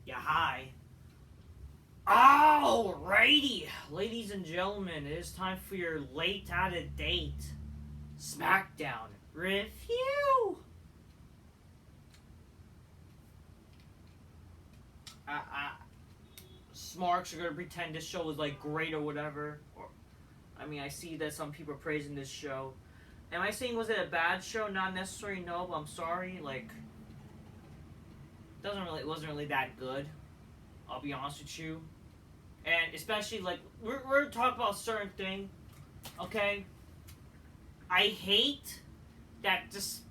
Yeah, hi. Alrighty, ladies and gentlemen, it is time for your late out of date Smackdown review. Smarks are gonna pretend this show is like great or whatever. I see that some people are praising this show. Am I saying was it a bad show? Not necessarily. No, but I'm sorry. It wasn't really that good. I'll be honest with you. And especially, we're talking about a certain thing, okay? I hate that it's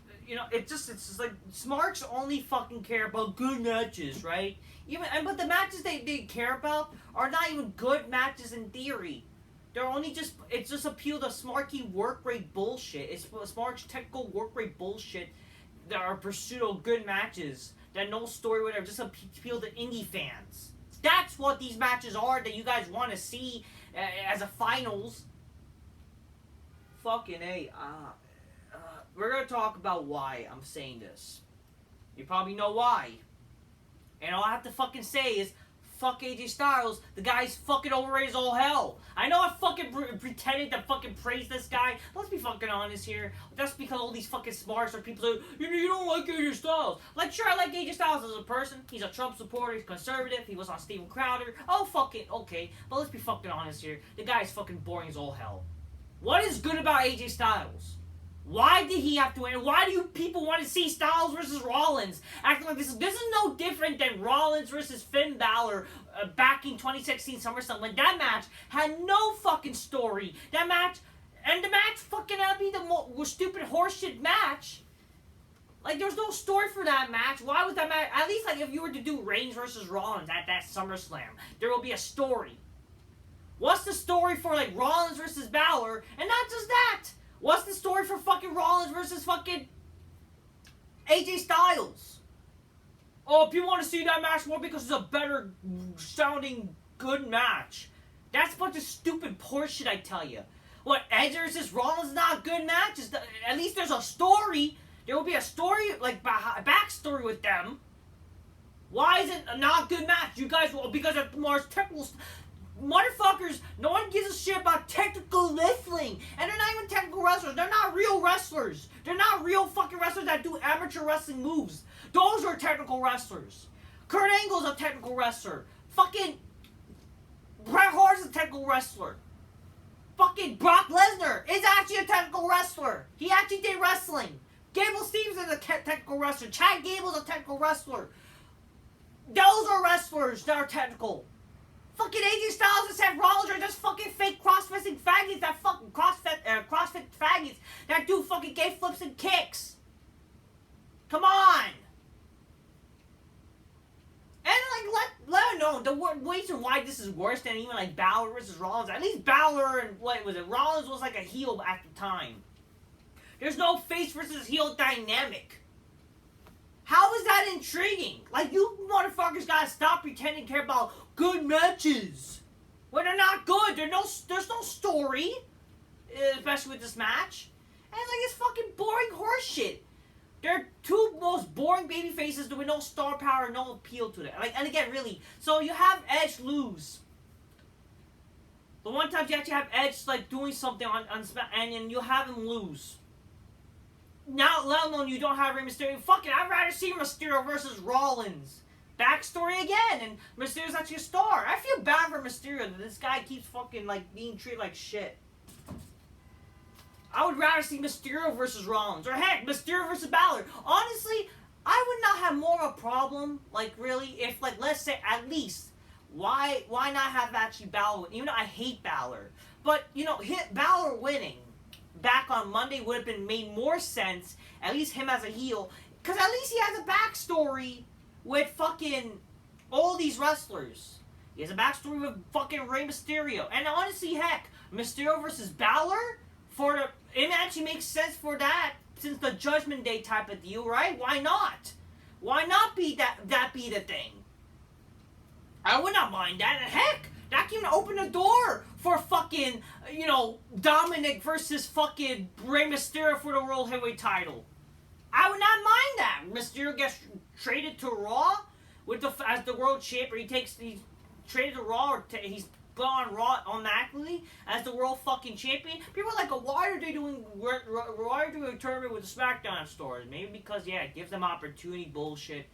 just like, Smarks only fucking care about good matches, right? But the matches they care about are not even good matches in theory. They're only it's just appeal to Smarky work rate bullshit. It's Smark's technical work rate bullshit that are pursuit of good matches. That no story, whatever, just appeal to indie fans. That's what these matches are that you guys want to see as a finals. Fucking A. We're going to talk about why I'm saying this. You probably know why. And all I have to fucking say is, fuck AJ Styles. The guy's fucking overrated as all hell. I know I fucking pretended to fucking praise this guy. Let's be fucking honest here. That's because all these fucking smarts are people say, you don't like AJ Styles. Like, sure, I like AJ Styles as a person. He's a Trump supporter. He's conservative. He was on Steven Crowder. Oh, fucking okay. But let's be fucking honest here. The guy's fucking boring as all hell. What is good about AJ Styles? Why did he have to win? Why do you people want to see Styles versus Rollins? Acting like this is no different than Rollins versus Finn Balor back in 2016 SummerSlam, when that match had no fucking story. The match fucking had to be the most stupid horseshit match. Like, there's no story for that match. Why was that match? At least, if you were to do Reigns versus Rollins at that SummerSlam, there will be a story. What's the story for, Rollins versus Balor? And not just that. What's the story for fucking Rollins versus fucking AJ Styles? Oh, people want to see that match more because it's a better sounding good match. That's a bunch of stupid horseshit, I tell you. What, Edge versus Rollins is not a good match? At least there's a story. There will be a story, backstory with them. Why is it not a good match? You guys, because of more technical motherfuckers, no one gives a shit about technical wrestling. And they're not even technical wrestlers. They're not real wrestlers. They're not real fucking wrestlers that do amateur wrestling moves. Those are technical wrestlers. Kurt Angle's a technical wrestler. Fucking Bret Hart's a technical wrestler. Fucking Brock Lesnar is actually a technical wrestler. He actually did wrestling. Gable Stevens is a technical wrestler. Chad Gable's a technical wrestler. Those are wrestlers that are technical. Fucking AJ Styles and Seth Rollins are just fucking fake cross-fisting faggots that fucking CrossFit faggots that do fucking gay flips and kicks. Come on. And let her know the reason why this is worse than even Balor versus Rollins. At least Balor and Rollins was a heel at the time. There's no face versus heel dynamic. How is that intriguing? You motherfuckers gotta stop pretending to care about good matches when they're not good. There's no story, especially with this match. And it's fucking boring horseshit. They're two most boring baby faces with no star power, no appeal to them. And again, really, so you have Edge lose. The one time you actually have Edge doing something on and you have him lose. Now, let alone you don't have Rey Mysterio. Fucking, I'd rather see Mysterio versus Rollins. Backstory again, and Mysterio's actually a star. I feel bad for Mysterio that this guy keeps fucking being treated like shit. I would rather see Mysterio versus Rollins, or heck, Mysterio versus Balor. Honestly, I would not have more of a problem, really, if let's say at least why not have actually Balor win? Even though I hate Balor, but Balor winning back on Monday would have made more sense, at least him as a heel, because at least he has a backstory with fucking all these wrestlers. He has a backstory with fucking Rey Mysterio. And honestly, heck, Mysterio versus Balor, it actually makes sense for that, since the Judgment Day type of deal, right? Why not? Why not be that be the thing? I would not mind that. And heck, that can open the door for fucking, Dominic versus fucking Rey Mysterio for the World Heavyweight title. I would not mind that. Mysterio gets traded to Raw with as the world champion. He's traded to Raw, or he's put on Raw automatically as the world fucking champion. People are like, why are they doing a tournament with the SmackDown stars? Maybe because it gives them opportunity bullshit.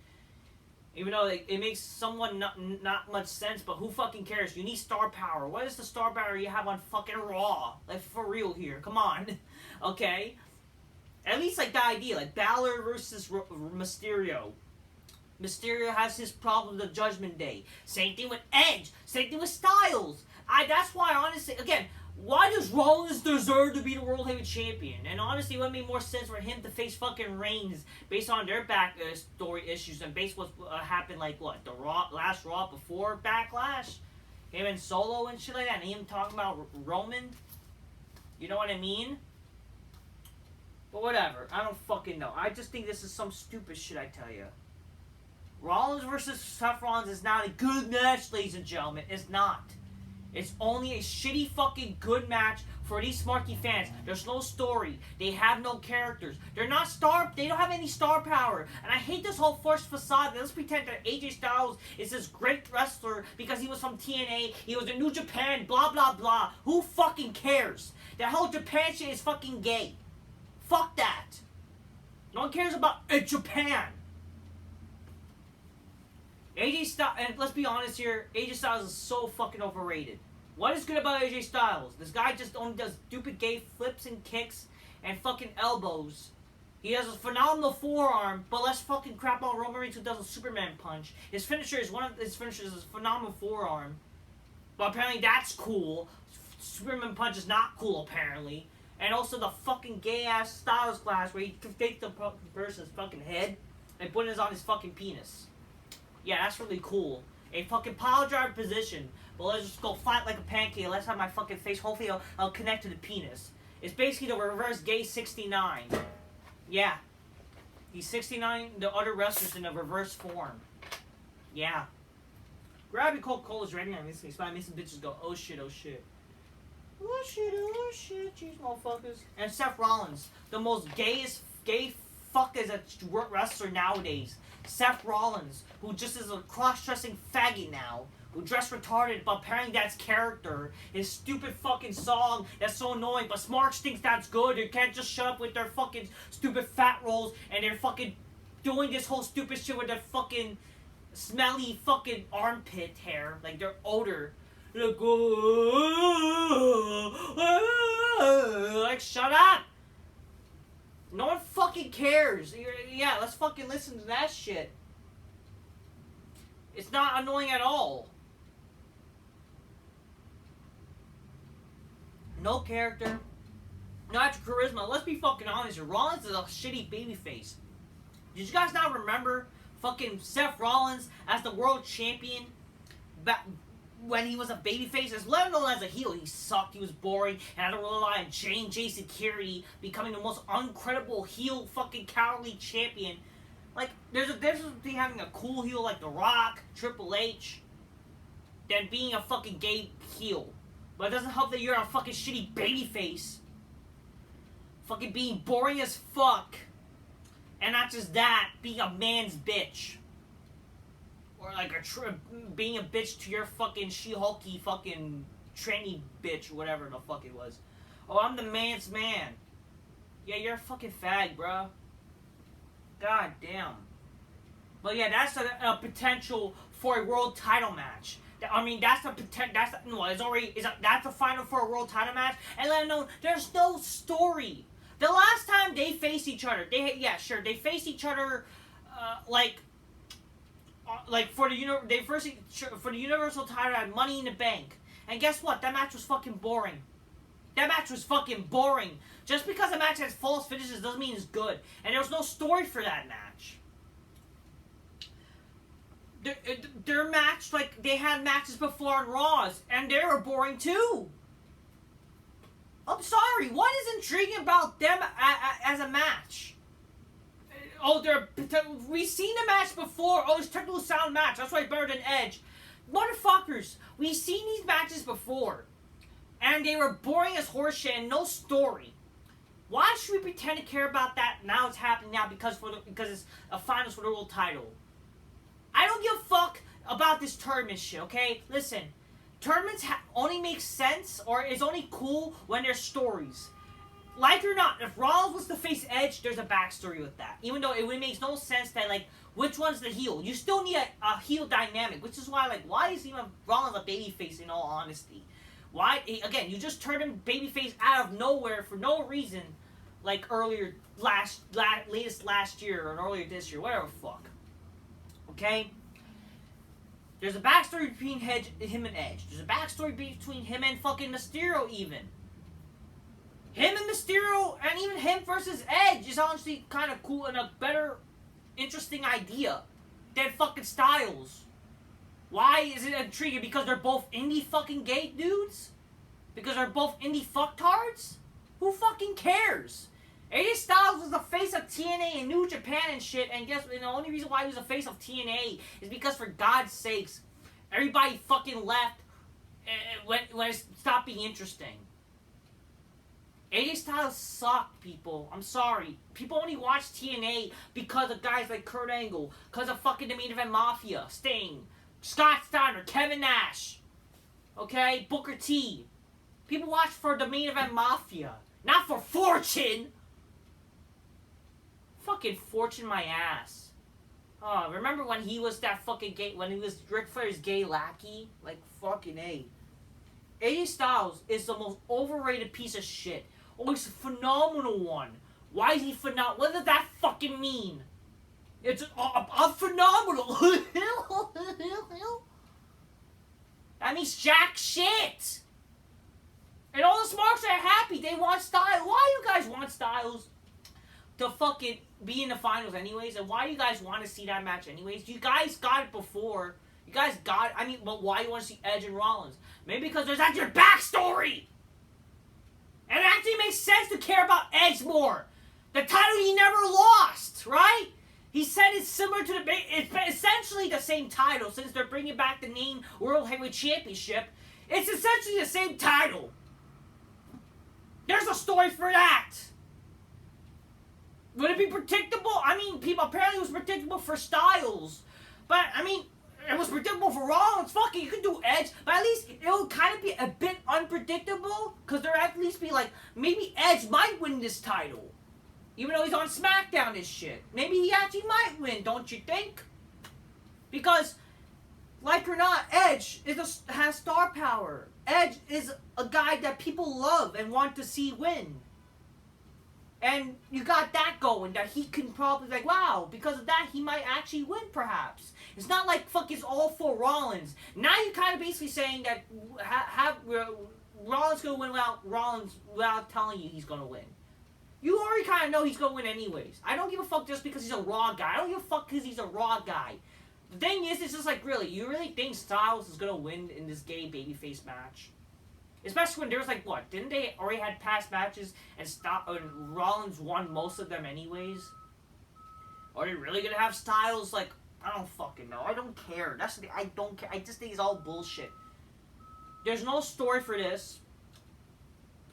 Even though it makes someone not much sense, but who fucking cares? You need star power. What is the star power you have on fucking Raw? Like, for real here. Come on. Okay? At least, like, the idea. Like, Balor versus Mysterio. Mysterio has his problem with the Judgment Day. Same thing with Edge. Same thing with Styles. That's why, honestly, again, why does Rollins deserve to be the World Heavyweight Champion? And honestly, it would make more sense for him to face fucking Reigns based on their story issues and based what happened, like, what, the last Raw before Backlash? Him and Solo and shit like that, and him talking about Roman? You know what I mean? But whatever, I don't fucking know. I just think this is some stupid shit, I tell you. Rollins versus Seth Rollins is not a good match, ladies and gentlemen. It's not. It's only a shitty fucking good match for these smarky fans. There's no story. They have no characters. They don't have any star power. And I hate this whole forced facade. Let's pretend that AJ Styles is this great wrestler because he was from TNA. He was in New Japan, blah, blah, blah. Who fucking cares? That whole Japan shit is fucking gay. Fuck that. No one cares about Japan. AJ Styles, and let's be honest here, AJ Styles is so fucking overrated. What is good about AJ Styles? This guy just only does stupid gay flips and kicks and fucking elbows. He has a phenomenal forearm, but let's fucking crap on Roman Reigns who does a Superman punch. His finisher is a phenomenal forearm. But apparently that's cool. Superman punch is not cool apparently. And also the fucking gay ass Styles class where he takes the person's fucking head and put it on his fucking penis. Yeah, that's really cool. A fucking pile driver position. But let's just go fight like a pancake. Let's have my fucking face. Hopefully I'll connect to the penis. It's basically the reverse gay 69. Yeah. He's 69, the other wrestlers in a reverse form. Yeah. Grab your Coca-Cola's ready. I miss some bitches go, oh shit, oh shit. Oh shit, oh shit, jeez motherfuckers. And Seth Rollins, the most gay fuck as a wrestler nowadays. Seth Rollins, who just is a cross-dressing faggot now, who dressed retarded, but apparently that's character. His stupid fucking song that's so annoying, but Smarks thinks that's good. They can't just shut up with their fucking stupid fat rolls and they're fucking doing this whole stupid shit with their fucking smelly fucking armpit hair, like they're odor. Like, like, shut up! No one fucking cares. Yeah, let's fucking listen to that shit. It's not annoying at all. No character. No extra charisma. Let's be fucking honest here. Rollins is a shitty babyface. Did you guys not remember fucking Seth Rollins as the world champion back when he was a babyface, as let alone as a heel? He sucked, he was boring, and had to rely on J&J security, becoming the most uncredible heel fucking cowardly champion. Like, there's a difference between having a cool heel like The Rock, Triple H, than being a fucking gay heel. But it doesn't help that you're a fucking shitty babyface. Fucking being boring as fuck. And not just that, being a man's bitch. Or like being a bitch to your fucking She-Hulky fucking tranny bitch, or whatever the fuck it was. Oh, I'm the man's man. Yeah, you're a fucking fag, bro. God damn. But yeah, that's a potential for a world title match. I mean, that's the potential. That's the final for a world title match. And let them know there's no story. The last time they faced each other, they faced each other, for the Universal title at Money in the Bank. And guess what? That match was fucking boring. That match was fucking boring. Just because a match has false finishes doesn't mean it's good. And there was no story for that match. Their match, like, they had matches before on Raws, and they were boring too. I'm sorry, what is intriguing about them as a match? Oh, we've seen the match before. Oh, it's technical sound match. That's why it's better than Edge. Motherfuckers, we've seen these matches before. And they were boring as horseshit and no story. Why should we pretend to care about that now? It's happening now because it's a finals for the world title. I don't give a about this tournament shit, okay? Listen, tournaments only make sense or is only cool when there's stories. Like or not, if Rollins was to face Edge, there's a backstory with that. Even though it makes no sense that, like, which one's the heel? You still need a heel dynamic, which is why, like, why is even Rollins a babyface in all honesty? Why, again, you just turned him babyface out of nowhere for no reason, like earlier, latest last year or earlier this year, whatever the fuck. Okay? There's a backstory between him and Edge. There's a backstory between him and fucking Mysterio even. Him and Mysterio, and even him versus Edge is honestly kind of cool and a better, interesting idea than fucking Styles. Why is it intriguing? Because they're both indie fucking gay dudes? Because they're both indie fucktards? Who fucking cares? AJ Styles was the face of TNA and New Japan and shit, and guess the only reason why he was the face of TNA is because, for God's sakes, everybody fucking left when it stopped being interesting. AJ Styles sucked, people. I'm sorry. People only watch TNA because of guys like Kurt Angle, because of fucking the Main Event Mafia, Sting, Scott Steiner, Kevin Nash, okay, Booker T. People watch for the Main Event Mafia, not for Fortune. Fucking Fortune my ass. Oh, remember when he was that fucking gay, when he was Ric Flair's gay lackey? Like, fucking A. AJ Styles is the most overrated piece of shit. Oh, he's a phenomenal one. Why is he phenomenal? What does that fucking mean? It's a phenomenal. That means jack shit. And all the Smarks are happy. They want Styles. Why do you guys want Styles to fucking be in the finals anyways? And why do you guys want to see that match anyways? You guys got it before. You guys got it. I mean, but why do you want to see Edge and Rollins? Maybe because there's actually a backstory. And it actually makes sense to care about Edge more. The title he never lost, right? He said it's similar to it's essentially the same title since they're bringing back the name World Heavyweight Championship. It's essentially the same title. There's a story for that. Would it be predictable? I mean, people apparently it was predictable for Styles. But, I mean, it was predictable for Rollins. Fuck it, you could do Edge. But at least it would kind of be a bit unpredictable. Because there at least be like, maybe Edge might win this title. Even though he's on Smackdown and shit. Maybe he actually might win, don't you think? Because, like or not, Edge has star power. Edge is a guy that people love and want to see win. And you got that going, that he can probably, like, wow, because of that, he might actually win, perhaps. It's not like, fuck, it's all for Rollins. Now you're kind of basically saying that Rollins going to win without telling you he's going to win. You already kind of know he's going to win anyways. I don't give a fuck just because he's a Raw guy. I don't give a fuck because he's a Raw guy. The thing is, it's just like, really, you really think Styles is going to win in this gay babyface match? Especially when there's like, what, didn't they already had past matches and Rollins won most of them anyways? Are they really going to have Styles, like, I don't fucking know. I don't care. That's the thing. I don't care. I just think it's all bullshit. There's no story for this.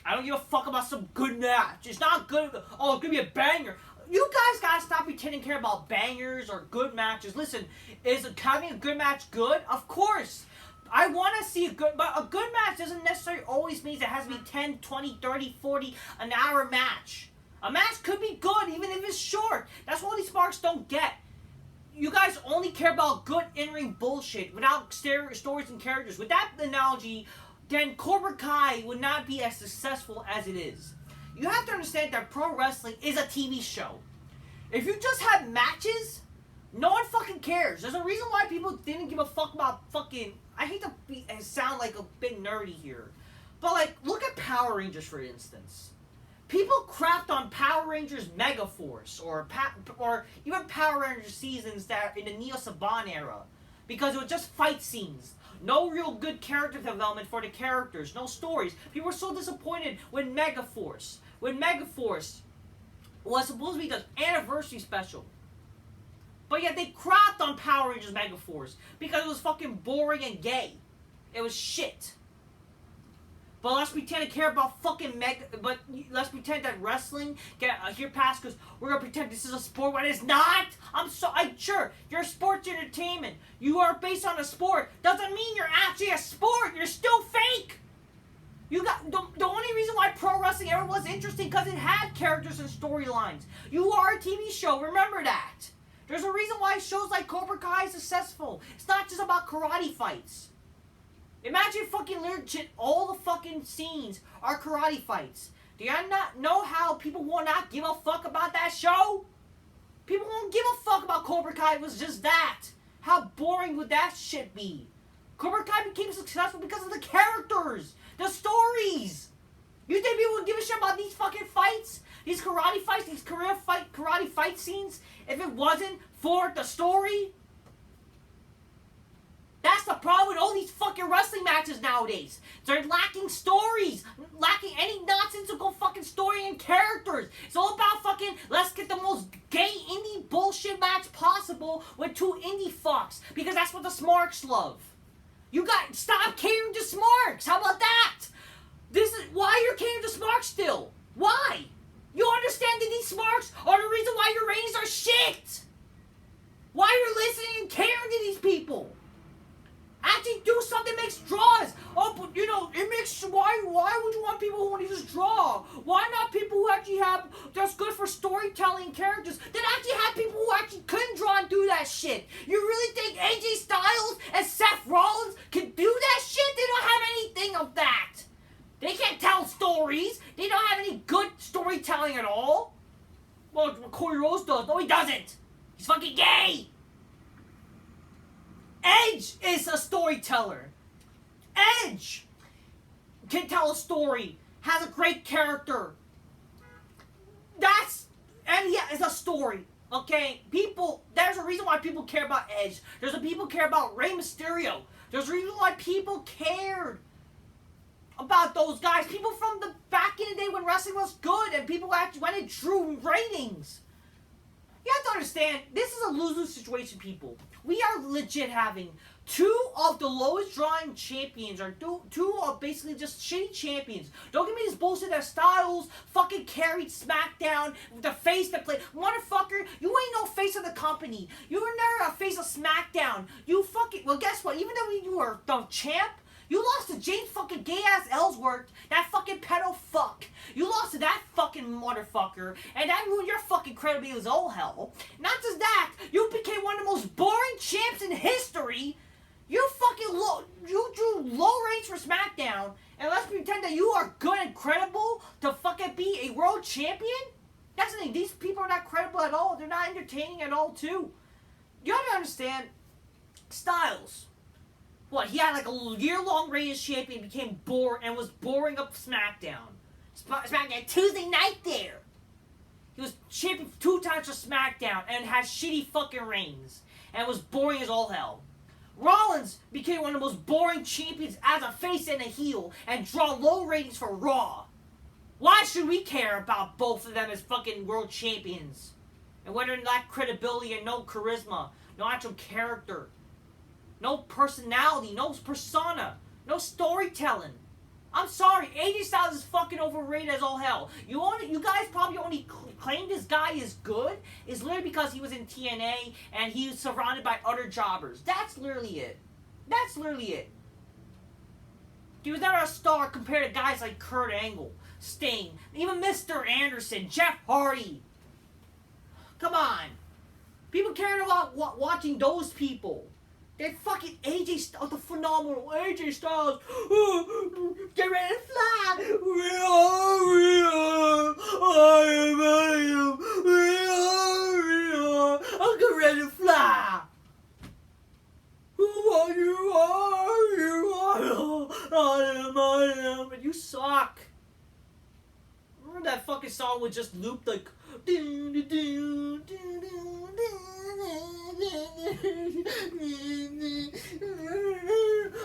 I don't give a fuck about some good match. It's not good. Oh, it's going to be a banger. You guys got to stop pretending to care about bangers or good matches. Listen, is having a good match good? Of course. I want to see but a good match doesn't necessarily always mean it has to be 10, 20, 30, 40, an hour match. A match could be good even if it's short. That's what these Sparks don't get. You guys only care about good in-ring bullshit without stories and characters. With that analogy, then Cobra Kai would not be as successful as it is. You have to understand that pro wrestling is a TV show. If you just have matches, no one fucking cares. There's a reason why people didn't give a fuck about fucking... I hate to sound like a bit nerdy here. But, like, look at Power Rangers, for instance. People crapped on Power Rangers Megaforce or even Power Rangers seasons that in the Neo Saban era. Because it was just fight scenes. No real good character development for the characters. No stories. People were so disappointed when Megaforce. When Megaforce was supposed to be the anniversary special. But yet they crapped on Power Rangers Megaforce because it was fucking boring and gay. It was shit. But let's pretend to care about fucking but let's pretend that wrestling get here past because we're gonna pretend this is a sport when it's not. I'm sure you're sports entertainment. You are based on a sport. Doesn't mean you're actually a sport. You're still fake. You got the only reason why pro wrestling ever was interesting because it had characters and storylines. You are a TV show. Remember that. There's a reason why shows like Cobra Kai is successful. It's not just about karate fights. Imagine fucking legit, all the fucking scenes are karate fights. Do you not know how people will not give a fuck about that show? People won't give a fuck about Cobra Kai. It was just that. How boring would that shit be? Cobra Kai became successful because of the characters, the stories. You think people would give a shit about these fucking fights? These karate fights, these karate fight scenes, if it wasn't for the story? That's the problem with all these fucking wrestling matches nowadays. They're lacking stories, lacking any nonsensical fucking story and characters. It's all about fucking, let's get the most gay indie bullshit match possible with two indie fucks. Because that's what the smarks love. Stop catering to smarks. How about that? This is why you're catering to smarks still. Why? You understand that these smarks are the reason why your ratings are shit. Why you're listening and catering to these people. Actually do something that makes draws. Oh, but you know, it makes, why would you want people who want to just draw? Why not people who actually that's good for storytelling characters, that actually have people who actually couldn't draw and do that shit? You really think AJ Styles and Seth Rollins can do that shit? They don't have anything of that. They can't tell stories. They don't have any good storytelling at all. Well, Corey Rose does. No, he doesn't. He's fucking gay. Edge is a storyteller. Edge can tell a story, has a great character. And yeah, it's a story. Okay, there's a reason why people care about Edge. There's a people care about Rey Mysterio. There's a reason why people cared about those guys. People from the back in the day when wrestling was good and people actually when it drew ratings. You have to understand, this is a lose-lose situation, people. We are legit having two of the lowest drawing champions, or two of basically just shitty champions. Don't give me this bullshit that Styles fucking carried SmackDown, the face that played. Motherfucker, you ain't no face of the company. You were never a face of SmackDown. You fucking, well guess what, even though you were the champ, you lost to James fucking gay-ass Ellsworth, that fucking pedo fuck. You lost to that fucking motherfucker, and that ruined your fucking credibility as all hell. Not just that, you became one of the most boring champs in history. You drew low ratings for SmackDown, and let's pretend that you are good and credible to fucking be a world champion? That's the thing, these people are not credible at all. They're not entertaining at all, too. You have to understand, Styles. What, he had like a year-long reign as champion, became bored, and was boring up SmackDown. SmackDown Tuesday night there. He was champion 2 times for SmackDown, and had shitty fucking reigns. And was boring as all hell. Rollins became one of the most boring champions as a face and a heel, and draw low ratings for Raw. Why should we care about both of them as fucking world champions? And whether they lack credibility and no charisma, no actual character. No personality, no persona, no storytelling. I'm sorry, AJ Styles is fucking overrated as all hell. You guys probably only claim this guy is good is literally because he was in TNA and he was surrounded by other jobbers. That's literally it. That's literally it. He was never a star compared to guys like Kurt Angle, Sting, even Mr. Anderson, Jeff Hardy. Come on. People caring about watching those people. That fucking AJ Styles, the phenomenal AJ Styles, get ready to fly. I'll get ready to fly. Who are you? I am. And you suck. Remember that fucking song would just loop like.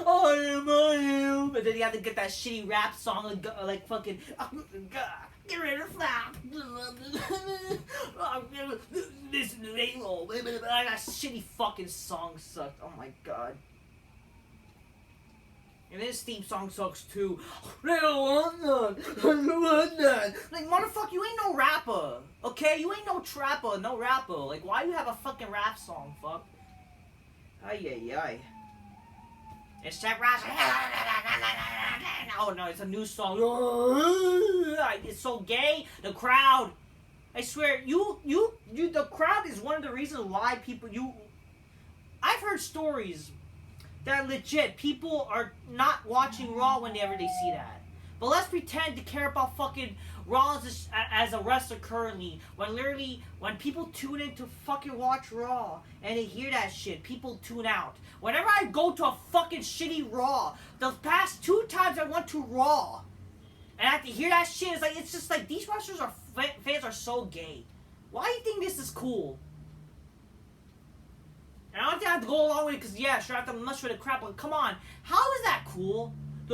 I am. And then you have to get that shitty rap song like fucking get ready to fly. Listen to Halo. That shitty fucking song sucked. Oh my god. And this theme song sucks too. I don't want none. I don't want none. Like, motherfucker, you ain't no rapper. Okay? You ain't no trapper, no rapper. Like, why you have a fucking rap song, fuck? Ay, ay, ay. It's Seth Rollins. Oh, no, it's a new song. It's so gay. The crowd. I swear, the crowd is one of the reasons why I've heard stories that legit people are not watching Raw whenever they see that. But let's pretend to care about fucking Rollins as a wrestler currently, when people tune in to fucking watch Raw and they hear that shit, people tune out. Whenever I go to a fucking shitty Raw, the past 2 times I went to Raw, and I have to hear that shit, it's just like, these wrestlers fans are so gay. Why do you think this is cool? And I don't think I have to go along with it because, yeah, sure, I have to mush for the crap, but come on. How is that cool? It's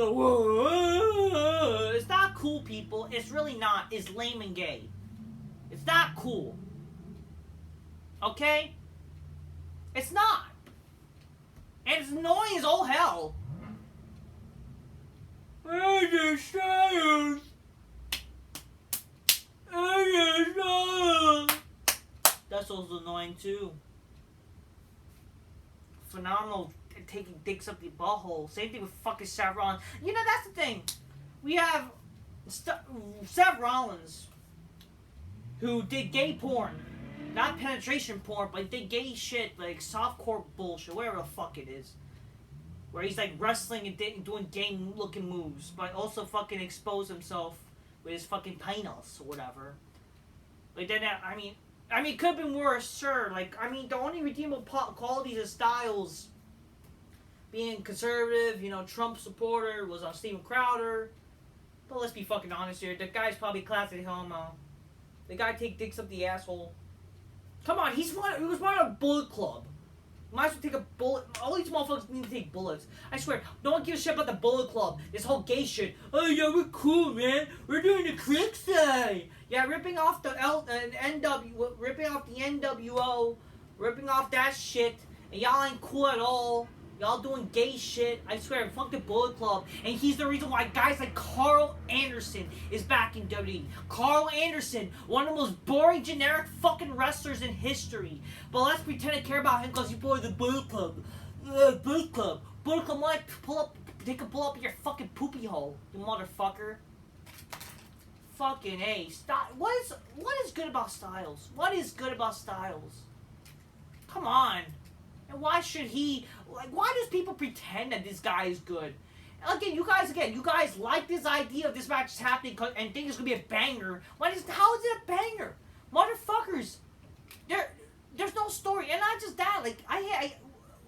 not cool, people. It's really not. It's lame and gay. It's not cool. Okay? It's not. And it's annoying as all hell. That's also annoying too. Phenomenal taking dicks up the butthole. Same thing with fucking Seth Rollins. You know, that's the thing. We have Seth Rollins, who did gay porn. Not penetration porn, but did gay shit, like softcore bullshit, whatever the fuck it is. Where he's like wrestling and doing gay looking moves, but also fucking expose himself with his fucking penis or whatever. Like then, I mean, it could have been worse, sure. Like, I mean, the only redeemable qualities of Styles being conservative, you know, Trump supporter, was on Steven Crowder. But let's be fucking honest here. The guy's probably classic homo. The guy take dicks up the asshole. Come on, he was part of a bullet club. Might as well take a bullet. All these motherfuckers need to take bullets. I swear, no one gives a shit about the bullet club. This whole gay shit. Oh yeah, we're cool, man. We're doing the click side. Yeah, ripping off the NW, ripping off the NWO, ripping off that shit, and y'all ain't cool at all. Y'all doing gay shit. I swear, fuck the Bullet Club. And he's the reason why guys like Carl Anderson is back in WWE. Carl Anderson, one of the most boring, generic fucking wrestlers in history. But let's pretend to care about him because you play the Bullet Club. Bullet Club. Bullet Club might take a pull up your fucking poopy hole, you motherfucker. Fucking A. What is good about Styles? What is good about Styles? Come on. And why should he, like, why does people pretend that this guy is good? Again, you guys like this idea of this match is happening and think it's going to be a banger. How is it a banger? Motherfuckers, there's no story. And not just that, like,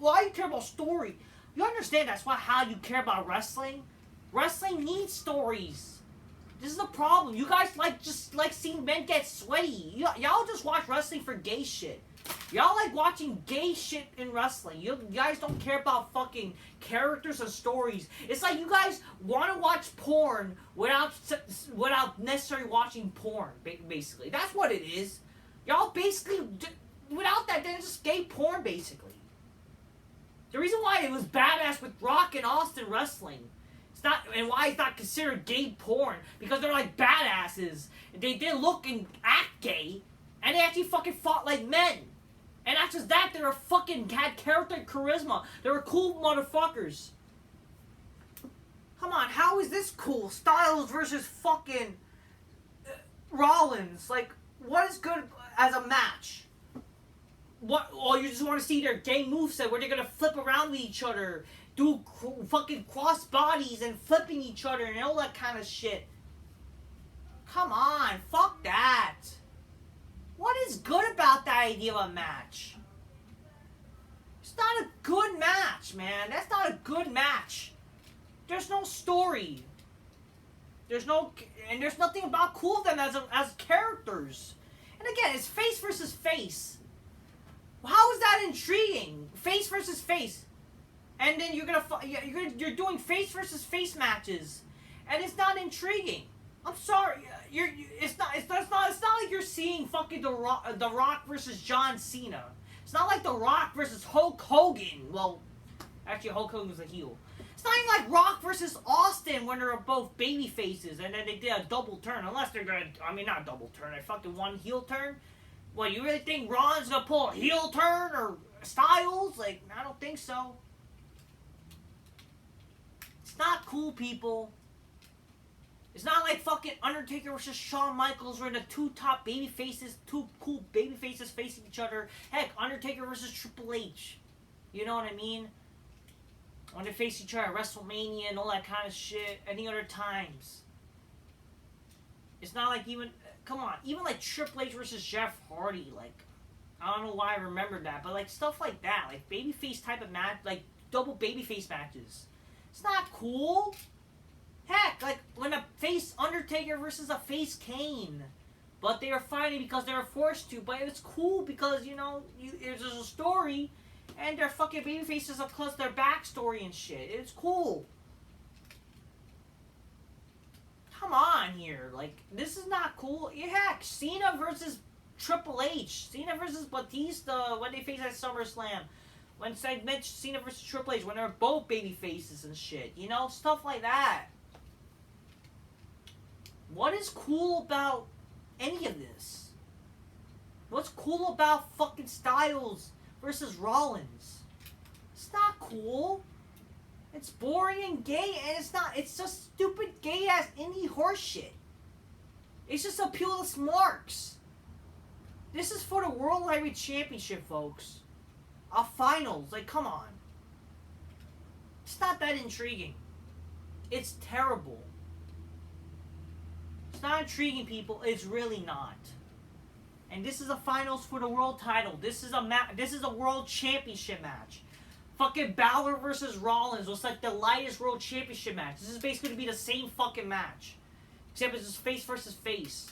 why do you care about story? You understand that's how you care about wrestling? Wrestling needs stories. This is the problem. You guys just like seeing men get sweaty. Y'all just watch wrestling for gay shit. Y'all like watching gay shit in wrestling. You guys don't care about fucking characters and stories. It's like you guys want to watch porn without necessarily watching porn, basically. That's what it is. Y'all basically, without that, then it's just gay porn, basically. The reason why it was badass with Rock and Austin wrestling, and why it's not considered gay porn, because they're like badasses. They didn't look and act gay, and they actually fucking fought like men. And not just that, they were fucking had character and charisma. They were cool motherfuckers. Come on, how is this cool? Styles versus fucking Rollins. Like, what is good as a match? What? Oh, you just want to see their gay moveset where they're gonna flip around with each other, do fucking cross bodies and flipping each other and all that kind of shit. Come on, fuck that. What is good about that idea of a match? It's not a good match, man. That's not a good match. There's no story. There's nothing about cool of them as characters. And again, it's face versus face. How is that intriguing? Face versus face. And then you're doing face versus face matches, and it's not intriguing. I'm sorry, it's not like you're seeing fucking the Rock versus John Cena. It's not like The Rock versus Hulk Hogan. Well, actually Hulk Hogan was a heel. It's It's not even like Rock versus Austin when they're both baby faces and then they did a double turn. Unless they're gonna, I mean, not double turn. They fucking one heel turn. What, you really think Ron's gonna pull a heel turn or Styles? Like, I don't think so. It's not cool, people. It's not like fucking Undertaker versus Shawn Michaels where the two top baby faces, two cool baby faces facing each other. Heck, Undertaker versus Triple H. You know what I mean? When they face each other at WrestleMania and all that kind of shit. Any other times. It's not like even... Come on. Even like Triple H versus Jeff Hardy. Like, I don't know why I remembered that. But like stuff like that. Like babyface type of match. Like double babyface matches. It's not cool. Heck, like when a face Undertaker versus a face Kane. But they were fighting because they were forced to. But it's cool because, you know, there's a story. And their fucking baby faces are plus their backstory and shit. It's cool. Come on here. Like, this is not cool. Yeah, heck, Cena versus Triple H. Cena versus Batista when they faced at SummerSlam. When I mentioned Cena versus Triple H when they were both baby faces and shit. You know, stuff like that. What is cool about any of this? What's cool about fucking Styles versus Rollins? It's not cool. It's boring and gay, and it's not. It's just stupid gay ass indie horse shit. It's just appealless marks. This is for the World Heavyweight Championship, folks. A finals, like, come on. It's not that intriguing. It's terrible. It's not intriguing, people. It's really not. And this is a finals for the world title. This is a world championship match. Fucking Balor versus Rollins was like the lightest world championship match. This is basically going to be the same fucking match. Except it's just face versus face.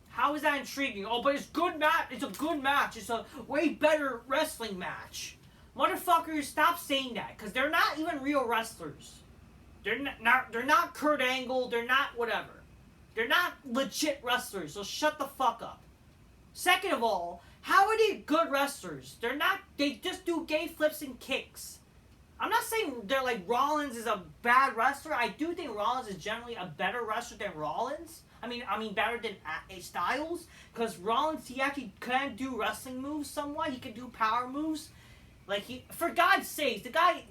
How is that intriguing? Oh, but it's good match. It's a good match. It's a way better wrestling match. Motherfuckers, stop saying that. Because they're not even real wrestlers. They're not Kurt Angle. They're not whatever. They're not legit wrestlers, so shut the fuck up. Second of all, how are they good wrestlers? They're not, they just do gay flips and kicks. I'm not saying they're like Rollins is a bad wrestler. I do think Rollins is generally a better wrestler than Rollins. I mean better than Styles. Because Rollins, he actually can do wrestling moves somewhat. He can do power moves. Like, for God's sakes, the guy,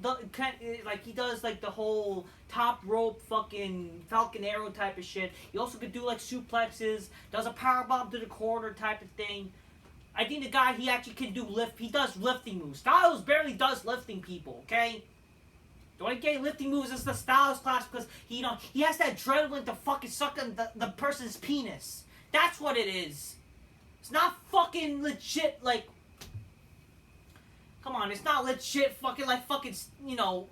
he does, like, the whole top rope fucking Falcon Arrow type of shit. He also could do, like, suplexes, does a powerbomb to the corner type of thing. I think the guy, he actually can do he does lifting moves. Styles barely does lifting people, okay? The only gay lifting moves is the Styles class because, he has that adrenaline to fucking suck on the person's penis. That's what it is. It's not fucking legit, like, come on, it's not legit fucking, you know,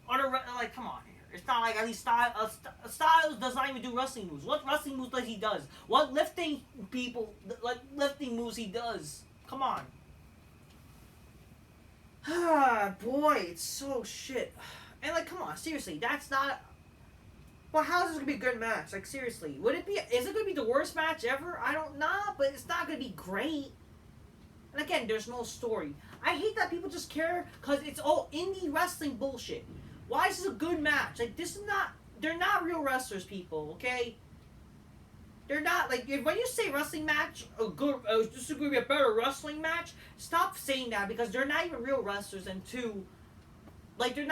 like, come on here. It's not like at least Styles does not even do wrestling moves. What wrestling moves does he does? What lifting moves he does? Come on. Ah, boy, it's so shit. And, like, come on, seriously, that's not... Well, how is this going to be a good match? Like, seriously, is it going to be the worst match ever? I don't know, but it's not going to be great. And again, there's no story. I hate that people just care because it's all indie wrestling bullshit. Why is this a good match? Like, this is not... They're not real wrestlers, people, okay? They're not, like, when you say wrestling match, this is going to be a better wrestling match, stop saying that because they're not even real wrestlers, and two, like, they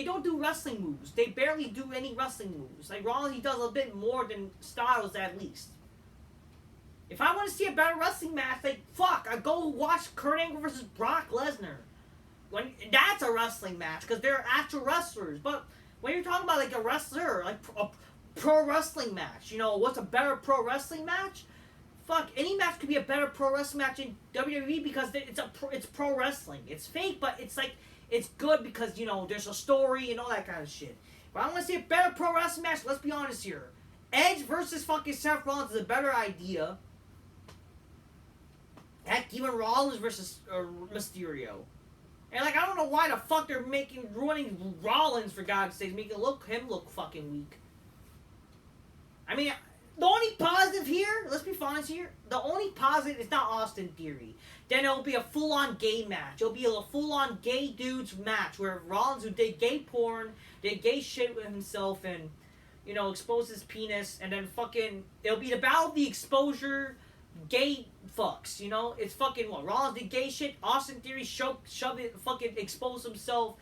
don't do wrestling moves. They barely do any wrestling moves. Like, Rollins, he does a bit more than Styles, at least. If I want to see a better wrestling match, like, fuck, I go watch Kurt Angle versus Brock Lesnar. That's a wrestling match, because they're actual wrestlers. But when you're talking about, like, a wrestler, like, a pro wrestling match, you know, what's a better pro wrestling match? Fuck, any match could be a better pro wrestling match in WWE because it's pro wrestling. It's fake, but it's, like, it's good because, you know, there's a story and all that kind of shit. But I want to see a better pro wrestling match, let's be honest here. Edge versus fucking Seth Rollins is a better idea. Heck, even Rollins versus Mysterio. And, like, I don't know why the fuck they're ruining Rollins, for God's sake, making him look fucking weak. I mean, The only positive here, let's be honest here, the only positive is not Austin Theory. Then it'll be a full-on gay match. It'll be a full-on gay dudes match where Rollins, who did gay porn, did gay shit with himself, and, you know, exposed his penis, and then fucking, it'll be the battle of the exposure gay fucks, you know? It's fucking what? Rollins did gay shit, Austin Theory shove it, fucking expose himself,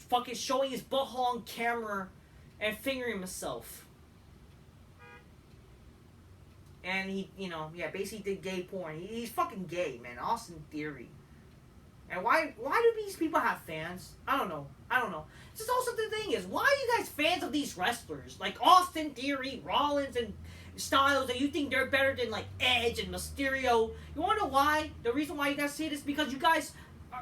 fucking showing his butthole on camera, and fingering himself. And he, you know, yeah, basically did gay porn. He's fucking gay, man. Austin Theory. And why do these people have fans? I don't know. This is also the thing is, why are you guys fans of these wrestlers? Like Austin Theory, Rollins, and Styles, that you think they're better than, like, Edge and Mysterio. You wanna know why? The reason why you guys say this is because you guys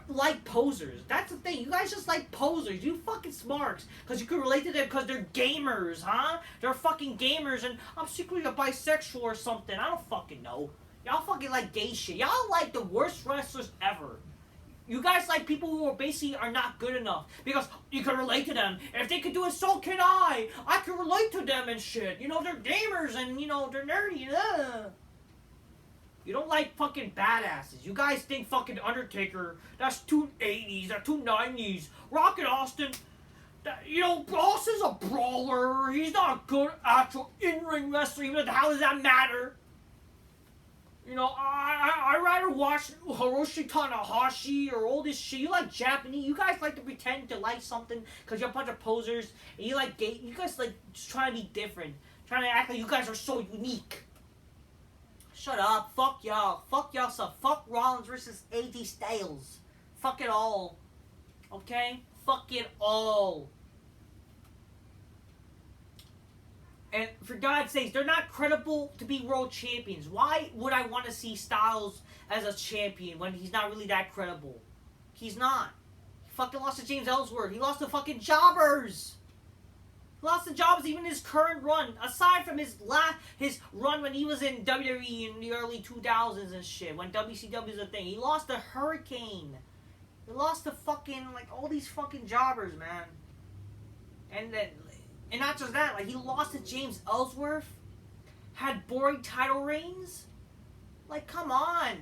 like posers. That's the thing. You guys just like posers. You fucking smarks. Because you can relate to them because they're gamers, huh? They're fucking gamers, and I'm secretly a bisexual or something. I don't fucking know. Y'all fucking like gay shit. Y'all like the worst wrestlers ever. You guys like people who are basically are not good enough. Because you can relate to them. If they can do it, so can I. I can relate to them and shit. You know, they're gamers and, you know, they're nerdy. You don't like fucking badasses. You guys think fucking Undertaker, that's too 80s, that's too 90s. Rocket Austin, you know, Austin's a brawler. He's not a good actual in-ring wrestler. Even how does that matter? You know, I'd rather watch Hiroshi Tanahashi or all this shit. You like Japanese. You guys like to pretend to like something because you're a bunch of posers. And you like gay. You guys like just trying to be different. Trying to act like you guys are so unique. Shut up. Fuck y'all. Fuck y'all stuff. Fuck Rollins versus AJ Styles. Fuck it all. Okay? Fuck it all. And for God's sakes, they're not credible to be world champions. Why would I want to see Styles as a champion when he's not really that credible? He's not. He fucking lost to James Ellsworth. He lost to fucking jobbers. Lost the jobs even his current run. Aside from his run when he was in WWE in the early 2000s and shit. When WCW was a thing. He lost to Hurricane. He lost to fucking, like, all these fucking jobbers, man. And not just that. Like, he lost to James Ellsworth. Had boring title reigns. Like, come on.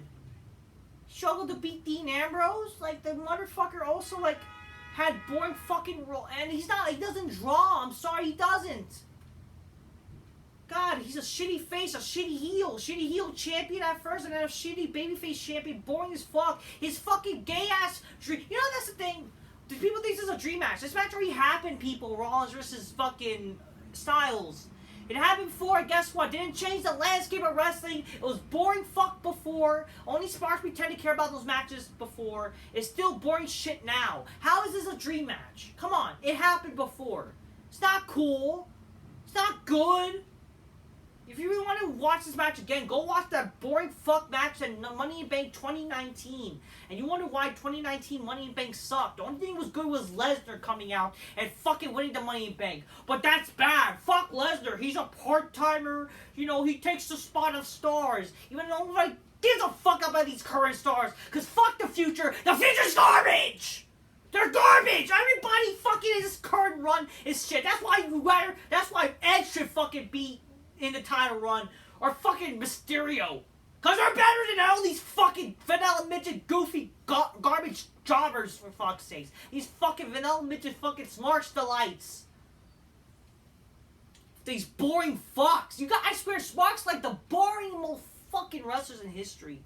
Struggled to beat Dean Ambrose. Like, the motherfucker also, like, had boring fucking role, and he doesn't draw. I'm sorry, he doesn't. God, he's a shitty face, a shitty heel champion at first, and then a shitty babyface champion, boring as fuck. His fucking gay ass dream. You know, that's the thing. Do people think this is a dream match? This match already happened, people. Rollins versus fucking Styles. It happened before, guess what? Didn't change the landscape of wrestling. It was boring fuck before. Only Sparks pretend to care about those matches before. It's still boring shit now. How is this a dream match? Come on, it happened before. It's not cool. It's not good. If you really want to watch this match again, go watch that boring fuck match in Money in Bank 2019. And you wonder why 2019 Money in Bank sucked. The only thing that was good was Lesnar coming out and fucking winning the Money in Bank. But that's bad. Fuck Lesnar. He's a part-timer. You know, he takes the spot of stars. Even though nobody gives a fuck about these current stars. Because fuck the future. The future's garbage! They're garbage! Everybody fucking in this current run is shit. That's why Edge should fucking be in the title run, or fucking Mysterio. Because they're better than all these fucking vanilla midget goofy garbage jobbers, for fuck's sakes. These fucking vanilla midget fucking Smarks Delights. These boring fucks. I swear, Smarks like the boring most fucking wrestlers in history.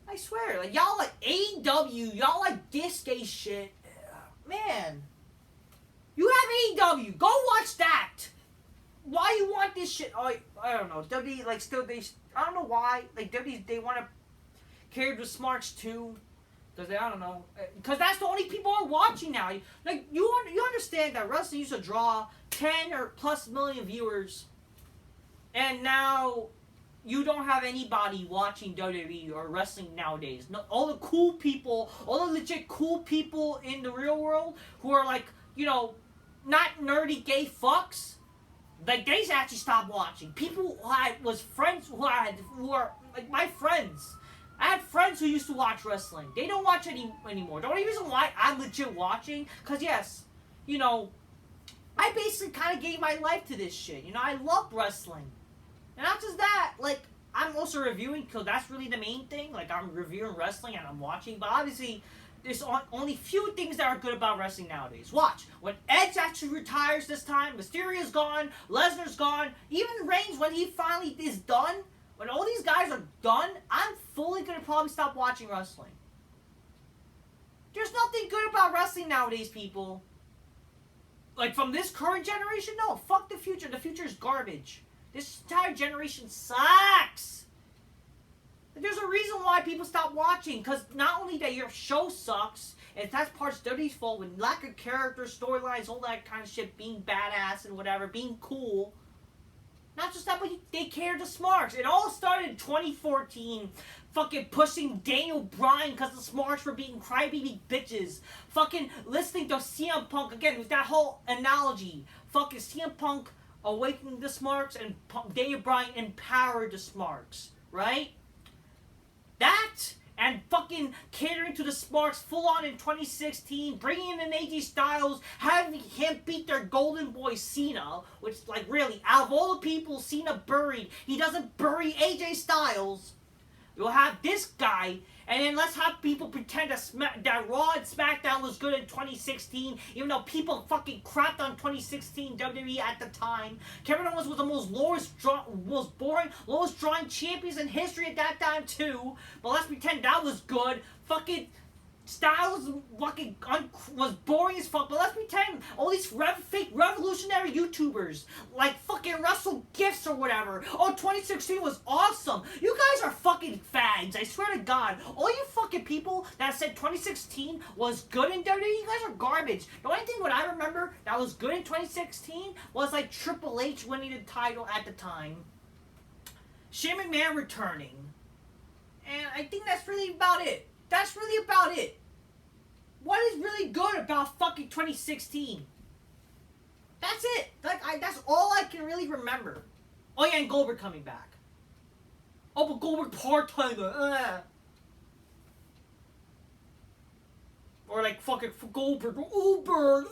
I swear, like, y'all like AEW, y'all like this gay shit. Man. You have AEW, go watch that. Why you want this shit? Oh, I don't know. WWE, like, I don't know why. Like, WWE, they want to carry with Smarks too. Because I don't know. Because that's the only people who are watching now. Like, you understand that wrestling used to draw 10 or plus million viewers. And now you don't have anybody watching WWE or wrestling nowadays. No, all the cool people, all the legit cool people in the real world who are like, you know, not nerdy gay fucks. Like, they actually stopped watching. People who I was friends who are like my friends. I had friends who used to watch wrestling. They don't watch anymore. The only reason why I'm legit watching, because yes, you know, I basically kind of gave my life to this shit. You know, I love wrestling. And not just that, like, I'm also reviewing, because that's really the main thing. Like, I'm reviewing wrestling and I'm watching. But obviously, there's only few things that are good about wrestling nowadays. Watch. When Edge actually retires this time, Mysterio's gone, Lesnar's gone, even Reigns, when he finally is done, when all these guys are done, I'm fully going to probably stop watching wrestling. There's nothing good about wrestling nowadays, people. Like, from this current generation? No, fuck the future. The future is garbage. This entire generation sucks. There's a reason why people stop watching. Because not only that your show sucks, and that's part of WWE's fault with lack of characters, storylines, all that kind of shit, being badass and whatever, being cool. Not just that, but they care the smarks. It all started in 2014. Fucking pushing Daniel Bryan because the smarks were being crybaby bitches. Fucking listening to CM Punk, again, with that whole analogy. Fucking CM Punk awakening the smarks and Daniel Bryan empowered the smarks. Right? That, and fucking catering to the smarks full on in 2016, bringing in AJ Styles, having him beat their golden boy Cena, which, like, really, out of all the people Cena buried, he doesn't bury AJ Styles. You'll have this guy, and then let's have people pretend that Raw and Smackdown was good in 2016, even though people fucking crapped on 2016 WWE at the time. Kevin Owens was the most boring, lowest drawing champions in history at that time too. But let's pretend that was good. Fucking Styles fucking was boring as fuck, but let's pretend all these fake revolutionary YouTubers, like fucking Russell Gifts or whatever, oh, 2016 was awesome. You guys are fucking fags, I swear to God. All you fucking people that said 2016 was good in WWE, you guys are garbage. The only thing what I remember that was good in 2016 was like Triple H winning the title at the time, Shane McMahon returning, and I think that's really about it. That's really about it. What is really good about fucking 2016? That's it. Like, that's all I can really remember. Oh yeah, and Goldberg coming back. Oh, but Goldberg part-timer. Or like fucking Goldberg. Goldberg's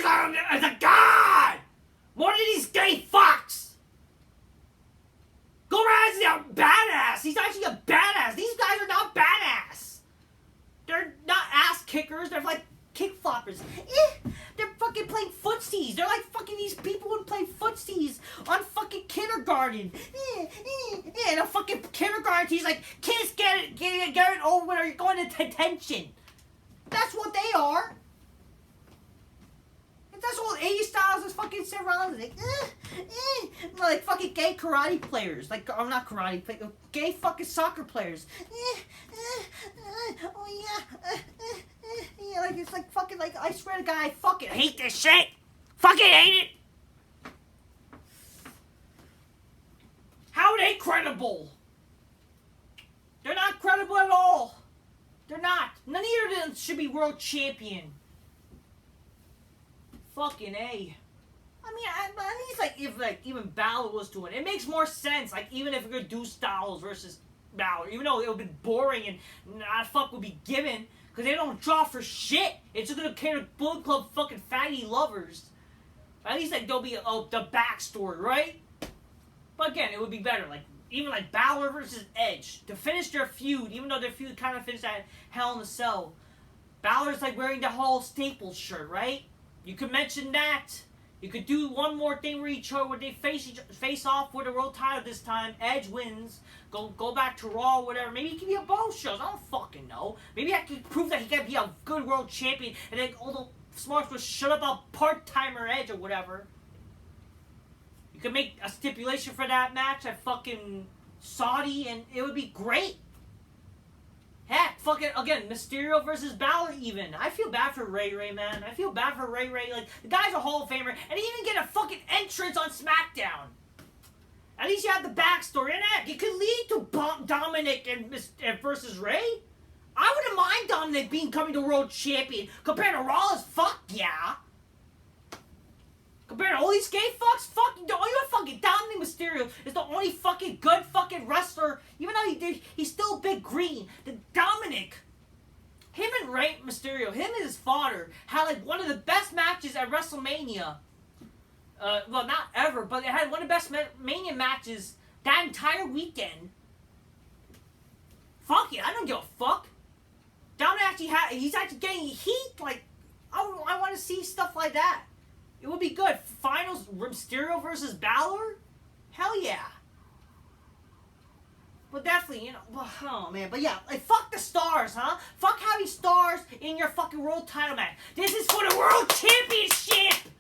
a god! More than these gay fucks! Goldberg is a badass! He's actually a badass! These guys are not badass! They're not ass kickers, they're like kick floppers. They're fucking playing footsies. They're like fucking these people who play footsies on fucking kindergarten. And a fucking kindergarten teacher's like, kids, get it over when you're going to detention. That's what they are. That's all AJ Styles is fucking sit around like fucking gay karate players. Like, I'm not karate players, gay fucking soccer players. Oh yeah, like it's like fucking like, I swear to God, I fucking hate this shit. Fucking hate it. How are they credible? They're not credible at all. They're not. None of them should be world champion. Fucking A. I mean, at least like if like even Balor was doing it, it makes more sense. Like even if we're gonna do Styles versus Balor, even though it would be boring and not fuck would be given because they don't draw for shit. It's just gonna cater Bullet Club fucking fatty lovers. At least like there'll be the backstory, right? But again, it would be better. Like even like Balor versus Edge to finish their feud, even though their feud kind of finished at Hell in a Cell. Balor's like wearing the Hall Staples shirt, right? You could mention that. You could do one more thing where they face off for the world title this time. Edge wins. Go back to Raw or whatever. Maybe he can be on both shows. I don't fucking know. Maybe I could prove that he can be a good world champion, and then all the smarts will shut up about part-timer Edge or whatever. You could make a stipulation for that match at fucking Saudi, and it would be great. Heck, fucking, again, Mysterio versus Balor even. I feel bad for Ray Ray, man. I feel bad for Ray Ray. Like, the guy's a Hall of Famer, and he even get a fucking entrance on SmackDown. At least you have the backstory. And heck, it could lead to Dominic and versus Ray. I wouldn't mind Dominic coming to world champion compared to Rollins. Fuck yeah. Compared to all these gay fucks, fuck you. All you fucking Dominic Mysterio is the only fucking good fucking wrestler. Even though he's still big green. The Dominic, him and Rant Mysterio, him and his father had like one of the best matches at WrestleMania. Well, not ever, but they had one of the best Mania matches that entire weekend. Fuck it, I don't give a fuck. Dominic he's actually getting heat. Like, I want to see stuff like that. It would be good. Finals, Mysterio versus Balor? Hell yeah. But definitely, you know, oh man, but yeah, like, fuck the stars, huh? Fuck having stars in your fucking world title match. This is for the world championship!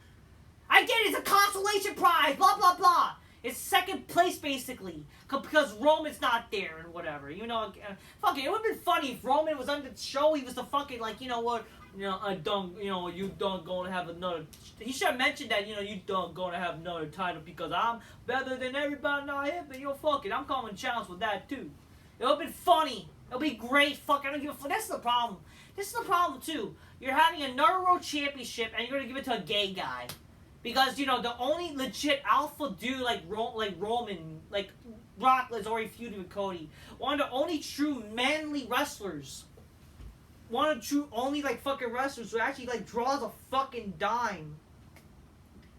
I get it, it's a consolation prize, blah, blah, blah. It's second place, basically, because Roman's not there and whatever. You know, fuck it, it would have been funny if Roman was on the show, he was the fucking, like, you know what, you know, you don't gonna have another, he should have mentioned that, you know, you don't gonna have another title because I'm better than everybody not here, but, you know, fuck it, I'm calling challenge with that, too. It would have been funny. It would be great, fuck, I don't give a fuck, that's the problem. This is the problem, too. You're having another world championship, and you're gonna give it to a gay guy. Because, you know, the only legit alpha dude like Roman, like Brock is already feuding with Cody. One of the only true manly wrestlers. One of the true only, like, fucking wrestlers who actually, like, draws a fucking dime.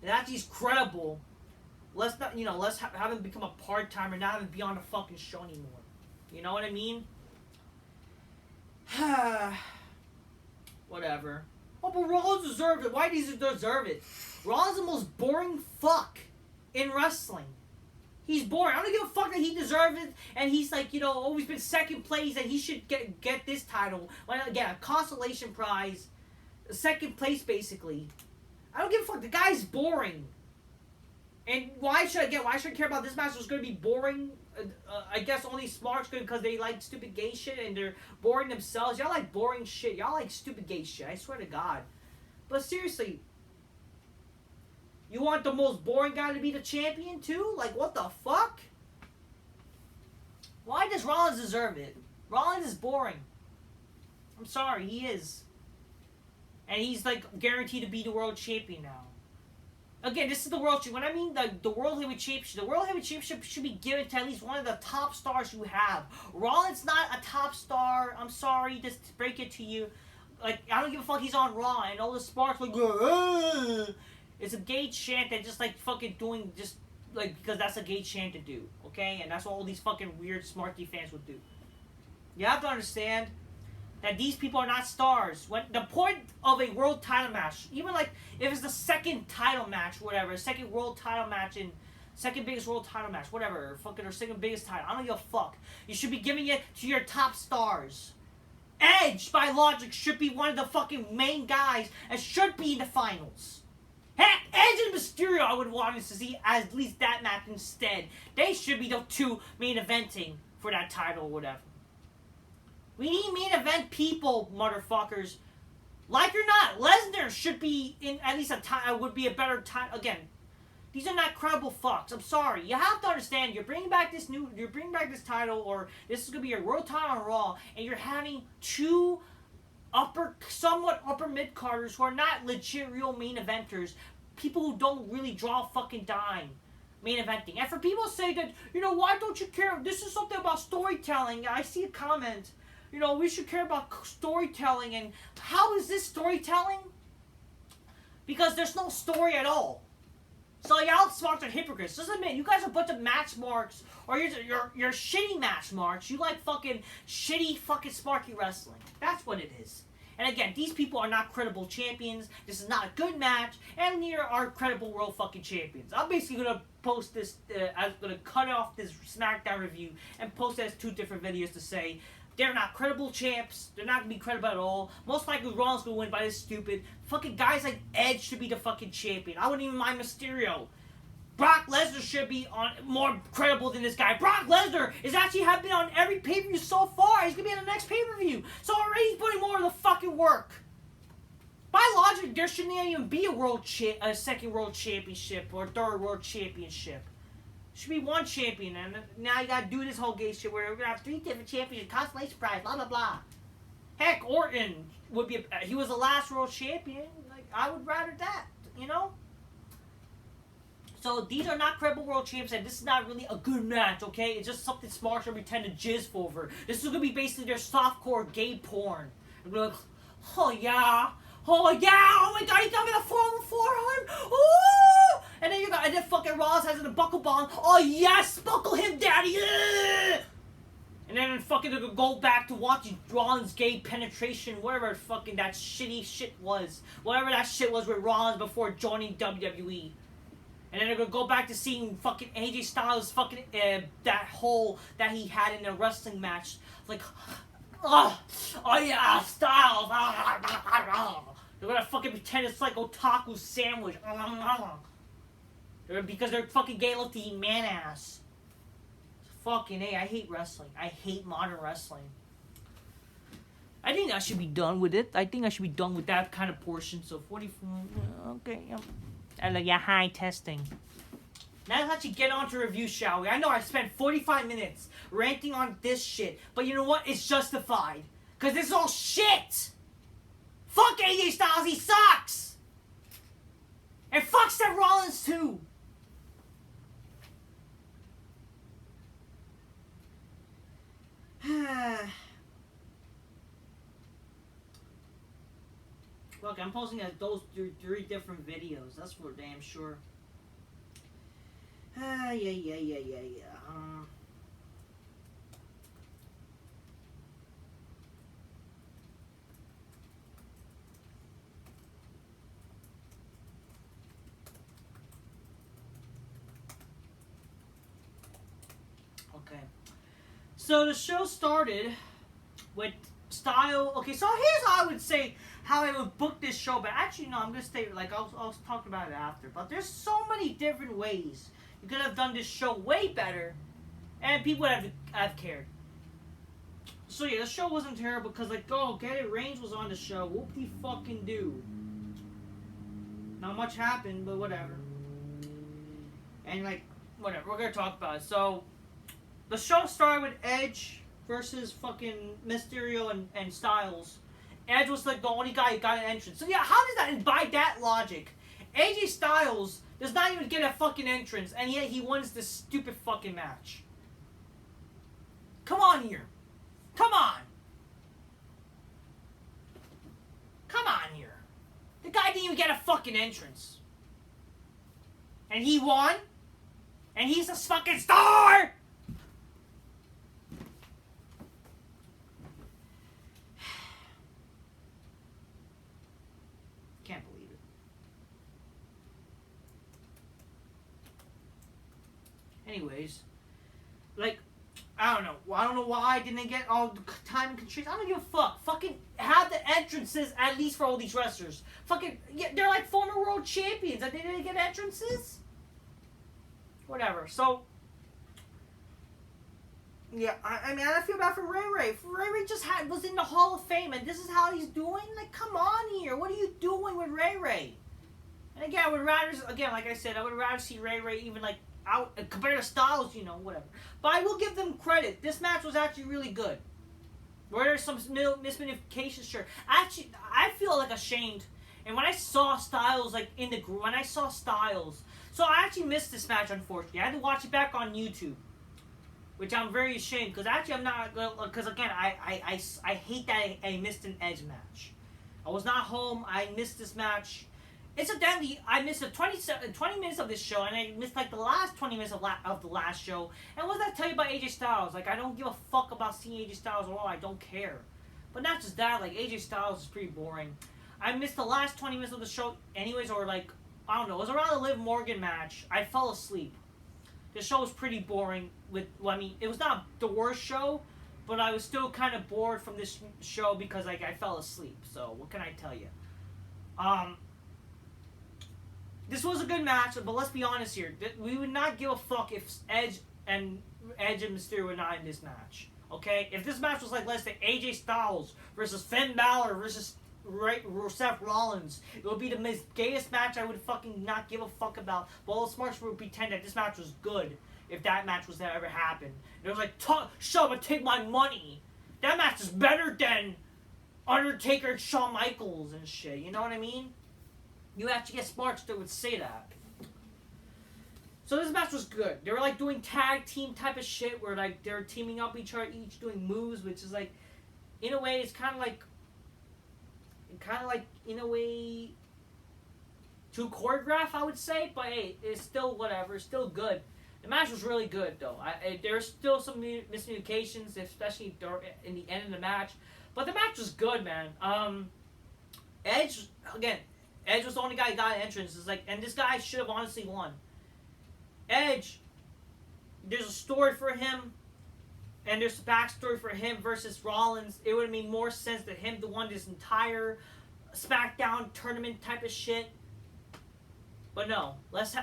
And actually is credible. Let's not, you know, let's have him become a part-timer, not even be on the fucking show anymore. You know what I mean? Whatever. Oh, but Rollins deserved it. Why does he deserve it? Rollins the most boring fuck in wrestling. He's boring. I don't give a fuck that he deserves it, and he's, like, you know, always been second place, and he should get this title. Again, a consolation prize, second place, basically. I don't give a fuck. The guy's boring. And why should I care about this match? It was going to be boring. I guess only Smart's good because they like stupid gay shit, and they're boring themselves. Y'all like boring shit. Y'all like stupid gay shit. I swear to God. But seriously, you want the most boring guy to be the champion too? Like, what the fuck? Why does Rollins deserve it? Rollins is boring. I'm sorry, he is. And he's, like, guaranteed to be the world champion now. Again, this is the world championship. When I mean the World Heavyweight Championship, the World Heavyweight Championship should be given to at least one of the top stars you have. Rollins not a top star. I'm sorry, just to break it to you. Like, I don't give a fuck he's on Raw, and all the sparks like, it's a gay chant that just, like, fucking doing just, like, because that's a gay chant to do, okay? And that's what all these fucking weird smarky fans would do. You have to understand that these people are not stars. When the point of a world title match, even, like, if it's the second title match, whatever, second world title match and second biggest world title match, whatever, fucking, or second biggest title, I don't give a fuck. You should be giving it to your top stars. Edge, by logic, should be one of the fucking main guys and should be in the finals. Heck, Edge and Mysterio I would want to see at least that match instead. They should be the two main eventing for that title or whatever. We need main event people, motherfuckers. Like or not, Lesnar should be in at least a time. Would be a better time. Again, these are not credible fucks. I'm sorry. You have to understand. You're bringing back this title, or this is gonna be your world title on Raw, and you're having two somewhat upper mid-carders who are not legit real main eventers. People who don't really draw a fucking dime main eventing. And for people to say that, you know, why don't you care? This is something about storytelling. I see a comment. You know, we should care about storytelling. And how is this storytelling? Because there's no story at all. So y'all smarts are hypocrites. Just admit, you guys are a bunch of match marks. Or you're shitty match marks. You like fucking shitty fucking smarky wrestling. That's what it is. And again, these people are not credible champions. This is not a good match. And neither are credible world fucking champions. I'm basically going to post this, I'm going to cut off this Smackdown review and post it as two different videos to say they're not credible champs. They're not going to be credible at all. Most likely Rollins going to win by this stupid. Fucking guys like Edge should be the fucking champion. I wouldn't even mind Mysterio. Brock Lesnar should be more credible than this guy. Brock Lesnar is actually have been on every pay-per-view so far. He's going to be on the next pay-per-view. So already he's putting more of the fucking work. By logic, there shouldn't even be a second world championship or a third world championship. Should be one champion, and now you got to do this whole gay shit where we're going to have 3 different champions, consolation prize, blah, blah, blah. Heck, Orton would be, he was the last world champion. Like, I would rather that, you know? So these are not credible world champs, and this is not really a good match, okay? It's just something smart to pretend to jizz over. This is going to be basically their softcore gay porn. Oh yeah. Oh yeah. Oh my god, he got me the 400. Ooh! And then fucking Rollins has the buckle bomb. Oh yes, buckle him, daddy. Ugh! And then fucking go back to watching Rollins' gay penetration, whatever fucking that shitty shit was. Whatever that shit was with Rollins before joining WWE. And then they're gonna go back to seeing fucking AJ Styles fucking that hole that he had in the wrestling match. Like, oh yeah, Styles. They're gonna fucking pretend it's like otaku sandwich. Because they're fucking gay love to eat man ass. Fucking A, I hate wrestling. I hate modern wrestling. I think I should be done with it. I think I should be done with that kind of portion. So 44, okay. Yeah, hi, testing. Now let's actually get on to review, shall we? I know I spent 45 minutes ranting on this shit, but you know what? It's justified. Because this is all shit! Fuck AJ Styles, he sucks! And fuck Seth Rollins, too! Look, I'm posting those three different videos. That's for damn sure. Yeah. Okay. So the show started with style. Okay, so here's how I would say how I would book this show, but actually no, I'm gonna stay like I'll talk about it after. But there's so many different ways you could have done this show way better, and people would have cared. So yeah, the show wasn't terrible because like get it, Reigns was on the show. Whoop-de fucking do. Not much happened, but whatever. And like whatever, we're gonna talk about it. So the show started with Edge versus fucking Mysterio and Styles. Edge was like the only guy who got an entrance. So yeah, how does that, and by that logic, AJ Styles does not even get a fucking entrance, and yet he wins this stupid fucking match. Come on here. Come on. Come on here. The guy didn't even get a fucking entrance. And he won? And he's a fucking star! Can't believe it. Anyways, like, I don't know why I didn't get all the time and constraints. I don't give a fuck. Fucking have the entrances at least for all these wrestlers. Fucking, yeah, they're like former world champions and they didn't get entrances? Whatever. So, yeah, I mean, I feel bad for Ray Ray. Ray Ray just was in the Hall of Fame, and this is how he's doing? Like, come on here. What are you doing with Ray Ray? And again, I would rather, like I said, I would rather see Ray Ray even, like, out, compared to Styles, you know, whatever. But I will give them credit. This match was actually really good. Were there some miscommunications? Sure. Actually, I feel, like, ashamed. And when I saw Styles, like, in the group, so I actually missed this match, unfortunately. I had to watch it back on YouTube. Which I'm very ashamed, because actually I'm not, because again, I hate that I missed an Edge match. I was not home, I missed this match. Incidentally, I missed 20 minutes of this show, and I missed like the last 20 minutes of the last show. And what did I tell you about AJ Styles? Like, I don't give a fuck about seeing AJ Styles at all, I don't care. But not just that, like, AJ Styles is pretty boring. I missed the last 20 minutes of the show anyways, or like, I don't know, it was around the Liv Morgan match. I fell asleep. The show was pretty boring. I mean, it was not the worst show, but I was still kind of bored from this show because like I fell asleep. So what can I tell you? This was a good match, but let's be honest here. We would not give a fuck if Edge and Mysterio were not in this match. Okay, if this match was like let's say AJ Styles versus Finn Balor versus Seth Rollins, it would be the gayest match I would fucking not give a fuck about. But all the smarts would pretend that this match was good if that match was to ever happen. And it was like, shut up and take my money. That match is better than Undertaker and Shawn Michaels and shit. You know what I mean? You actually get smarts that would say that. So this match was good. They were like doing tag team type of shit where like they're teaming up each other, each doing moves, which is like, in a way, it's kind of like kind of like, in a way, too choreographed, I would say. But hey, it's still whatever. It's still good. The match was really good, though. There's still some miscommunications, especially in the end of the match. But the match was good, man. Edge, again, Edge was the only guy who got an entrance. It's like, and this guy should have honestly won. Edge, there's a story for him, and there's a backstory for him versus Rollins. It would have made more sense that him to won this entire Smackdown tournament type of shit. But no, let's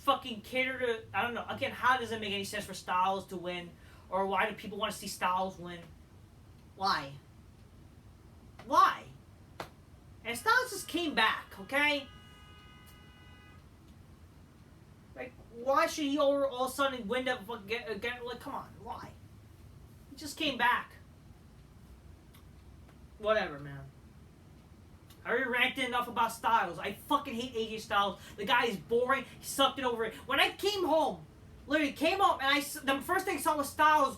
fucking cater to, I don't know. Again, how does it make any sense for Styles to win? Or why do people want to see Styles win? Why? Why? And Styles just came back, okay? Like, why should he all of a sudden win that fucking like, come on, why? He just came back. Whatever, man. I already ranted enough about Styles. I fucking hate AJ Styles. The guy is boring. He sucked it over it. When I came home, literally came home, and the first thing I saw was Styles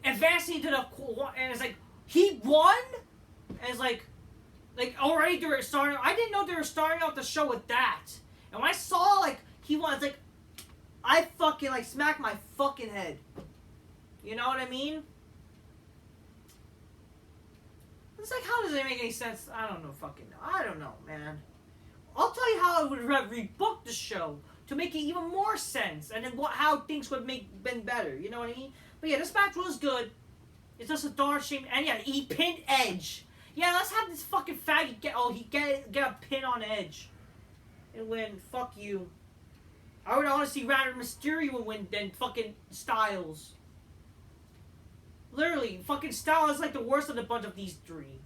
advancing to the, and it's like, he won? And it's like already they were starting. I didn't know they were starting out the show with that. And when I saw like he won, it's like I fucking like smacked my fucking head. You know what I mean? It's like, how does it make any sense? I don't know, I don't know, man. I'll tell you how I would have rebooked the show to make it even more sense, and then how things would have been better. You know what I mean? But yeah, this match was good. It's just a darn shame. And yeah, he pinned Edge. Yeah, let's have this fucking faggot get a pin on Edge and win. Fuck you. I would honestly rather Mysterio win than fucking Styles. Literally, fucking Styles is like the worst of the bunch of these three.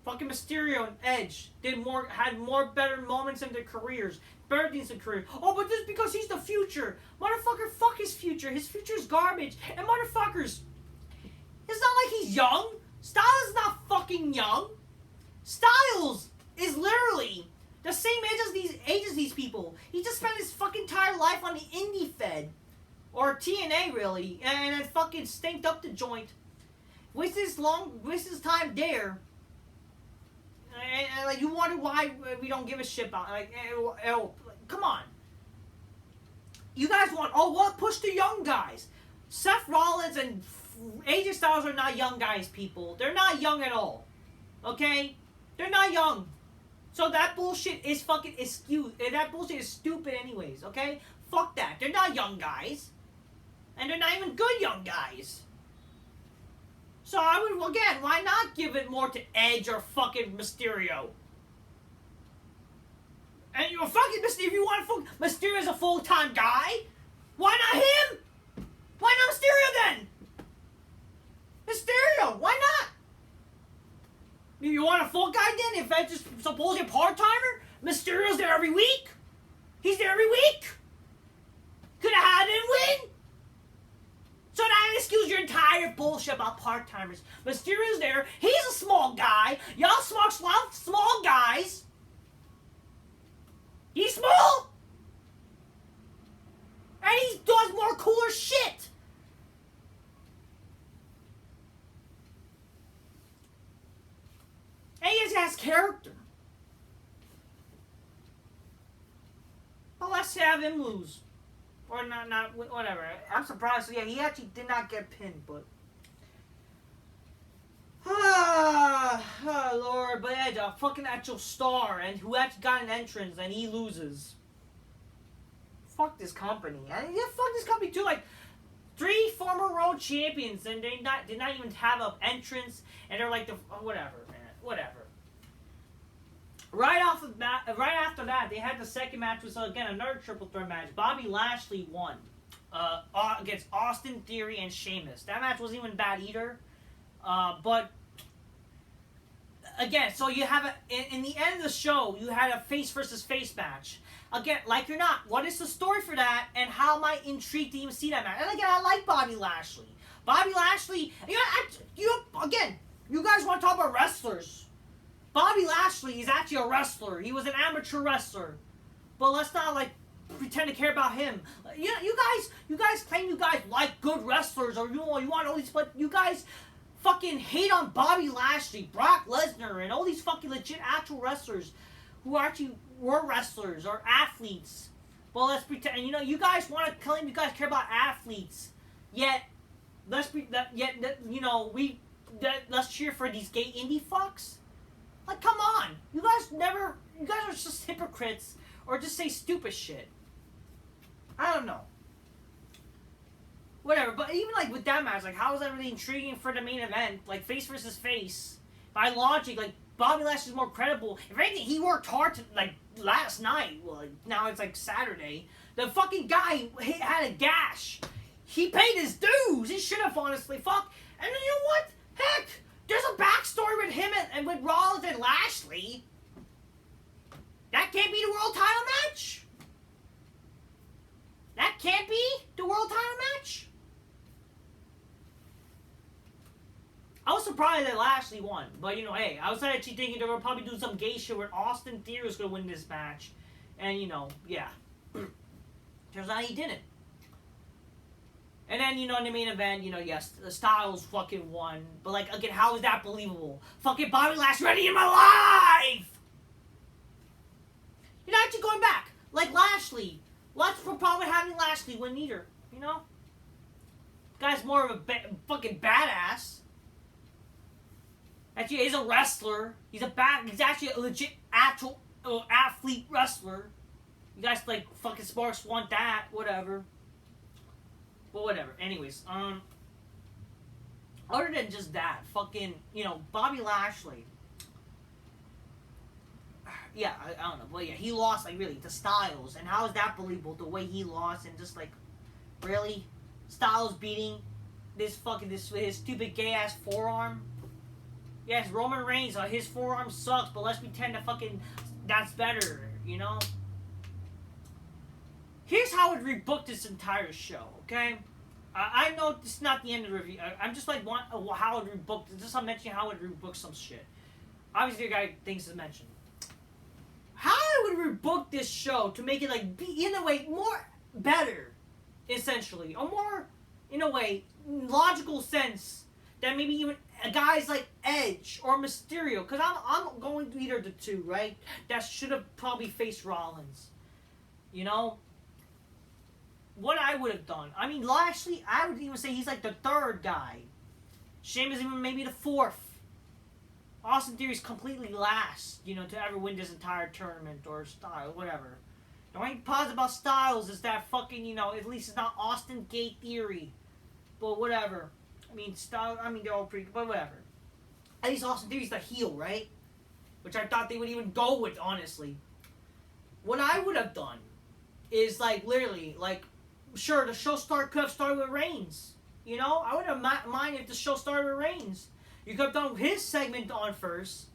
Fucking Mysterio and Edge had more better moments in their careers, better things in career. Oh, but just because he's the future, motherfucker, fuck his future. His future's garbage. And motherfuckers, it's not like he's young. Styles is not fucking young. Styles is literally the same age as these people. He just spent his fucking entire life on the indie fed. Or TNA, really, and then fucking stinked up the joint. Wasted his time there. And like, you wonder why we don't give a shit about, like, come on. You guys want, push the young guys. Seth Rollins and AJ Styles are not young guys, people. They're not young at all. Okay? They're not young. So that bullshit is fucking excuse. That bullshit is stupid anyways, okay? Fuck that. They're not young guys. And they're not even good young guys. So I would, again, why not give it more to Edge or fucking Mysterio? And you fucking Mysterio, if you want to Mysterio's a full-time guy, why not him? Why not Mysterio then? Mysterio, why not? You want a full guy then? If Edge is supposedly a part-timer? Mysterio's there every week? He's there every week? Could have had him win? So that excuse your entire bullshit about part-timers. Mysterio's there. He's a small guy. Y'all small guys. He's small. And he does more cooler shit. And he has character. But let's have him lose. Or not, whatever. I'm surprised. Yeah, he actually did not get pinned, but... Lord, but Edge, a fucking actual star, and who actually got an entrance, and he loses. Fuck this company. And yeah, fuck this company too. Like, 3 former world champions, and they did not even have an entrance, and they're like, whatever, man. Whatever. Right after that, they had the second match, was again another triple threat match. Bobby Lashley won against Austin Theory and Sheamus. That match wasn't even bad either. But again, so you have in the end of the show, you had a face versus face match. Again, like you're not. What is the story for that, and how am I intrigued to even see that match? And again, I like Bobby Lashley. Bobby Lashley. You guys want to talk about wrestlers? Bobby Lashley is actually a wrestler. He was an amateur wrestler. But let's not, like, pretend to care about him. You guys claim you guys like good wrestlers, or you want all these, but you guys fucking hate on Bobby Lashley, Brock Lesnar, and all these fucking legit actual wrestlers who actually were wrestlers or athletes. Well, let's pretend. You know, you guys want to claim you guys care about athletes, yet let's cheer for these gay indie fucks. Like, come on, you guys are just hypocrites or just say stupid shit. I don't know. Whatever, but even like with that match, like how is that really intriguing for the main event? Like face versus face. By logic, like Bobby Lashley's more credible. If anything, he worked hard to like last night. Well, like, now it's like Saturday. The fucking guy had a gash. He paid his dues. He should have honestly. Fuck. And then you know what? Heck, there's a backstory with him and with Rollins and Lashley. That can't be the world title match. That can't be the world title match. I was surprised that Lashley won, but you know, hey, I was actually thinking they were probably doing some gay shit where Austin Theory was gonna win this match, and you know, yeah, turns out he didn't. And then you know, in the main event, you know, yes, the Styles fucking won, but like again, how is that believable? Fucking Bobby Lashley ready in my life. You know, actually going back, like Lashley, what's the problem with having Lashley win either? You know, guy's more of a fucking badass. Actually, he's a wrestler. He's actually a legit actual athlete wrestler. You guys like fucking sparks want that, whatever. But whatever. Anyways, other than just that, fucking, you know, Bobby Lashley. Yeah, I don't know, but yeah, he lost like really to Styles, and how is that believable? The way he lost, and just like, really, Styles beating his stupid gay ass forearm. Yes, Roman Reigns, his forearm sucks, but let's pretend that fucking that's better, you know? Here's how I would rebook this entire show, okay? I know this is not the end of the review. I'm just like, how I would rebook this. Just I'm mentioning how I would rebook some shit. Obviously, the guy thinks it's mentioned. How I would rebook this show to make it like be, in a way, more better, essentially. Or more, in a way, logical sense that maybe even guys like Edge or Mysterio, because I'm going to either of the two, right? That should have probably faced Rollins. You know? What I would have done. I mean, Lashley, I would even say he's like the third guy. Sheamus even maybe the fourth. Austin Theory's completely last, you know, to ever win this entire tournament or Styles, whatever. The only positive about Styles is that fucking, you know, at least it's not Austin Gay Theory. But whatever. I mean, they're all pretty, but whatever. At least Austin Theory's the heel, right? Which I thought they would even go with, honestly. What I would have done is, like, literally, like, sure, the show could have started with Reigns. You know? I would have minded if the show started with Reigns. You could have done his segment on first.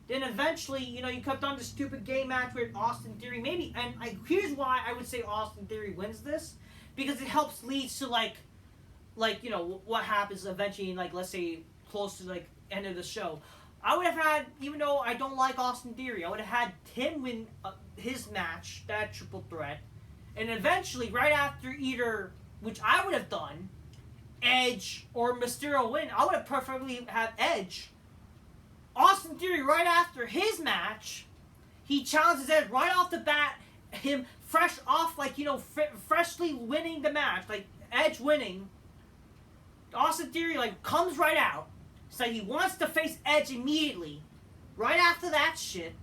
Then eventually, you know, you could have done the stupid gay match with Austin Theory. Maybe, and here's why I would say Austin Theory wins this. Because it helps lead to, like, you know, what happens eventually in, like, let's say, close to, like, end of the show. I would have had, even though I don't like Austin Theory, I would have had him win his match, that triple threat. And eventually, right after either, which I would have done, Edge or Mysterio win, I would have preferably had Edge. Austin Theory, right after his match, he challenges Edge right off the bat, him fresh off, like, you know, freshly winning the match, like, Edge winning. Austin Theory, like, comes right out. So he wants to face Edge immediately. Right after that shit.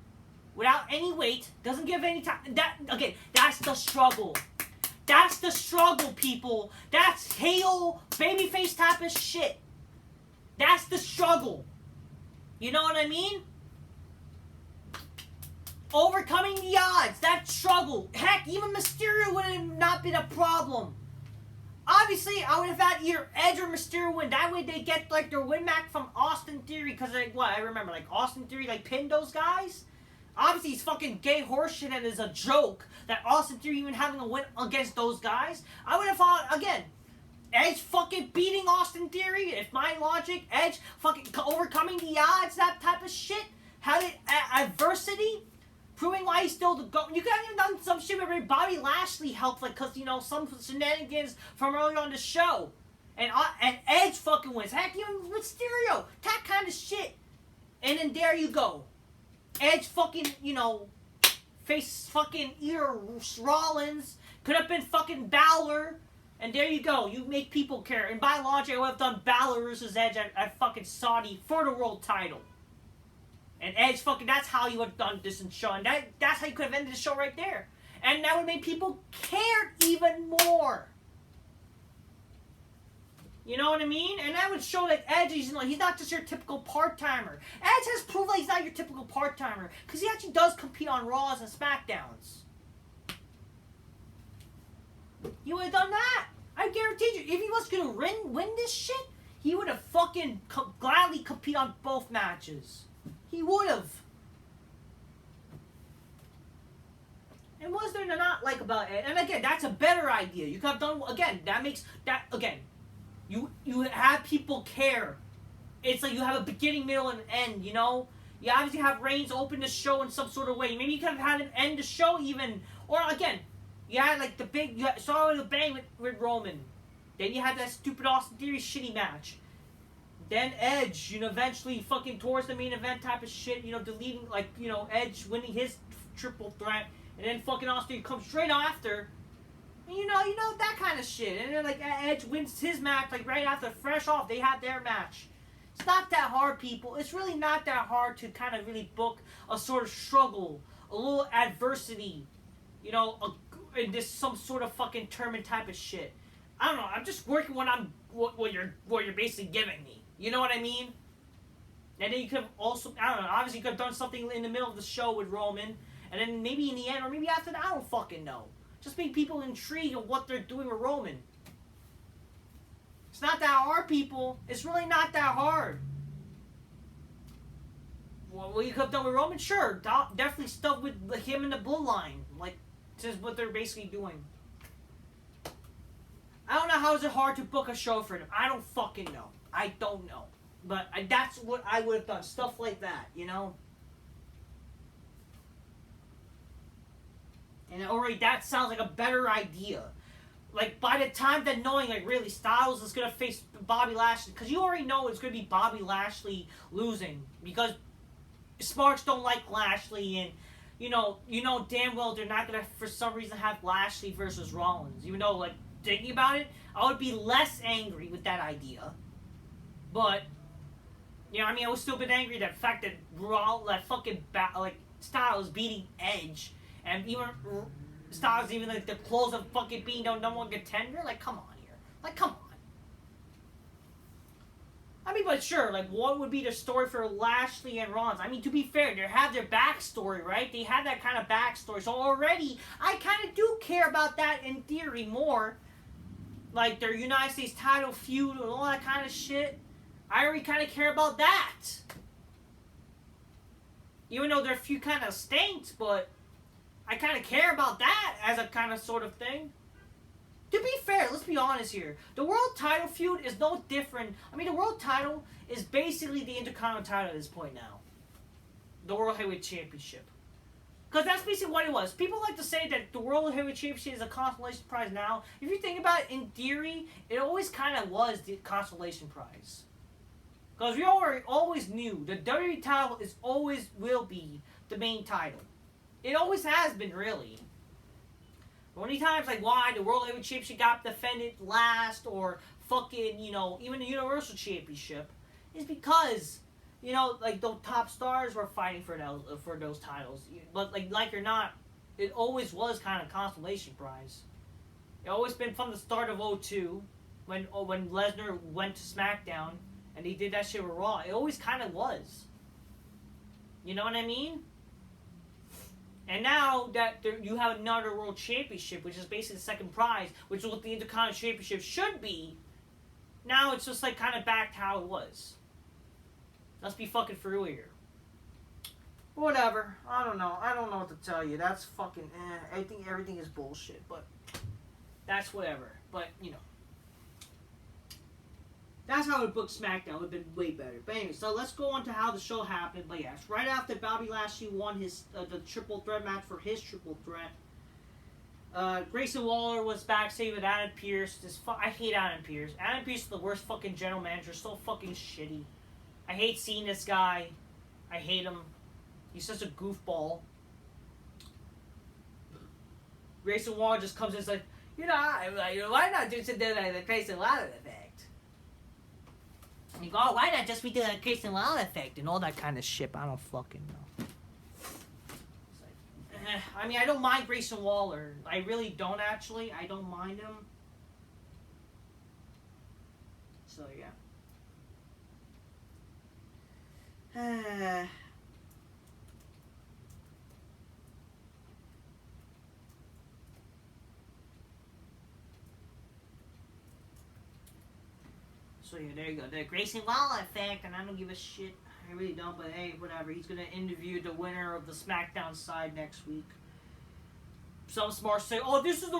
Without any weight. Doesn't give any time. That's the struggle. That's the struggle, people. That's heel, babyface type of shit. That's the struggle. You know what I mean? Overcoming the odds. That struggle. Heck, even Mysterio would have not been a problem. Obviously, I would have had either Edge or Mysterio win. That way they get, like, their win back from Austin Theory. Because, like, what? I remember, like, Austin Theory, like, pinned those guys. Obviously, it's fucking gay horseshit and it's a joke that Austin Theory even having a win against those guys. I would have thought, again, Edge fucking beating Austin Theory. If my logic, Edge fucking overcoming the odds, that type of shit. Having adversity. Proving why he's still the GOAT. You could have even done some shit where Bobby Lashley helped, like, because, you know, some shenanigans from earlier on the show. And Edge fucking wins. Heck, even with Mysterio, that kind of shit. And then there you go, Edge fucking face fucking Rollins. Could have been fucking Balor. And there you go. You make people care. And by logic, I would have done Balor versus Edge at fucking Saudi for the world title. And Edge fucking, that's how you would have done this in show. And that's how you could have ended the show right there. And that would have made people care even more. You know what I mean? And that would show that Edge, he's not just your typical part-timer. Edge has proved that he's not your typical part-timer. Because he actually does compete on Raws and Smackdowns. You would have done that. I guarantee you. If he was going to win this shit, he would have fucking gladly compete on both matches. He would have. And was there not like about it? And again, that's a better idea. You could have done, again, you have people care. It's like you have a beginning, middle, and end, You obviously have Reigns open the show in some sort of way. Maybe you could have had him end the show even. Or again, you had like you saw the bang with Roman. Then you had that stupid Austin Theory shitty match. Then Edge, eventually fucking towards the main event type of shit, deleting, Edge winning his triple threat. And then fucking Austin comes straight after. And that kind of shit. And then, Edge wins his match, right after, fresh off, they had their match. It's not that hard, people. It's really not that hard to kind of really book a sort of struggle, a little adversity, in this some sort of fucking tournament type of shit. I don't know. I'm just working what you're basically giving me. You know what I mean? And then you could have also, I don't know, obviously you could have done something in the middle of the show with Roman, and then maybe in the end, or maybe after that, I don't fucking know. Just make people intrigued of what they're doing with Roman. It's not that hard, people. It's really not that hard. What you could have done with Roman? Sure. Definitely stuff with him and the bloodline. This is what they're basically doing. I don't know how is it hard to book a show for them. I don't fucking know. I don't know. But that's what I would have done. Stuff like that, And already that sounds like a better idea. By the time that knowing, really, Styles is going to face Bobby Lashley. Because you already know it's going to be Bobby Lashley losing. Because Sparks don't like Lashley. And, you know damn well they're not going to, for some reason, have Lashley versus Rollins. Even though, thinking about it, I would be less angry with that idea. But, I would still been angry at the fact that Styles beating Edge. And even Styles, even the close of fucking being the number one contender, come on here, come on. But sure, what would be the story for Lashley and Rollins? To be fair, they have their backstory, right? They have that kind of backstory, so already I kind of do care about that in theory more. Their United States title feud and all that kind of shit. I already kind of care about that. Even though their feud kind of stinks, but I kind of care about that as a kind of sort of thing. To be fair, let's be honest here. The world title feud is no different. The world title is basically the Intercontinental title at this point now. The World Heavyweight Championship. Because that's basically what it was. People like to say that the World Heavyweight Championship is a consolation prize now. If you think about it, in theory, it always kind of was the consolation prize. Because we always knew the WWE title always will be the main title. It always has been, really. The only times, why the World Heavyweight Championship got defended last, or fucking, even the Universal Championship, is because, the top stars were fighting for those titles. But, like or not, it always was kind of consolation prize. It always been from the start of 2002, when Lesnar went to SmackDown, and he did that shit with Raw. It always kind of was. You know what I mean? And now that you have another World Championship, which is basically the second prize, which is what the Intercontinental Championship should be, now it's just kind of back to how it was. Let's be fucking for real here. Whatever. I don't know. I don't know what to tell you. That's fucking I think everything is bullshit, but that's whatever. But, that's how it booked SmackDown. It would have been way better. But anyway, so let's go on to how the show happened. But yes, right after Bobby Lashley won his the triple threat match for his triple threat, Grayson Waller was backstage with Adam Pearce. I hate Adam Pearce. Adam Pearce is the worst fucking general manager. So fucking shitty. I hate seeing this guy. I hate him. He's such a goofball. Grayson Waller just comes in and is like, why not do something like the Grayson Waller effect? And you go, why not just redo the Grayson Waller effect and all that kind of shit? I don't fucking know. I mean, I don't mind Grayson Waller. I really don't, actually. I don't mind him. So, yeah. So, yeah, there you go. The Grayson Waller effect, and I don't give a shit. I really don't, but hey, whatever. He's going to interview the winner of the Smackdown side next week. Some smart say, oh, this is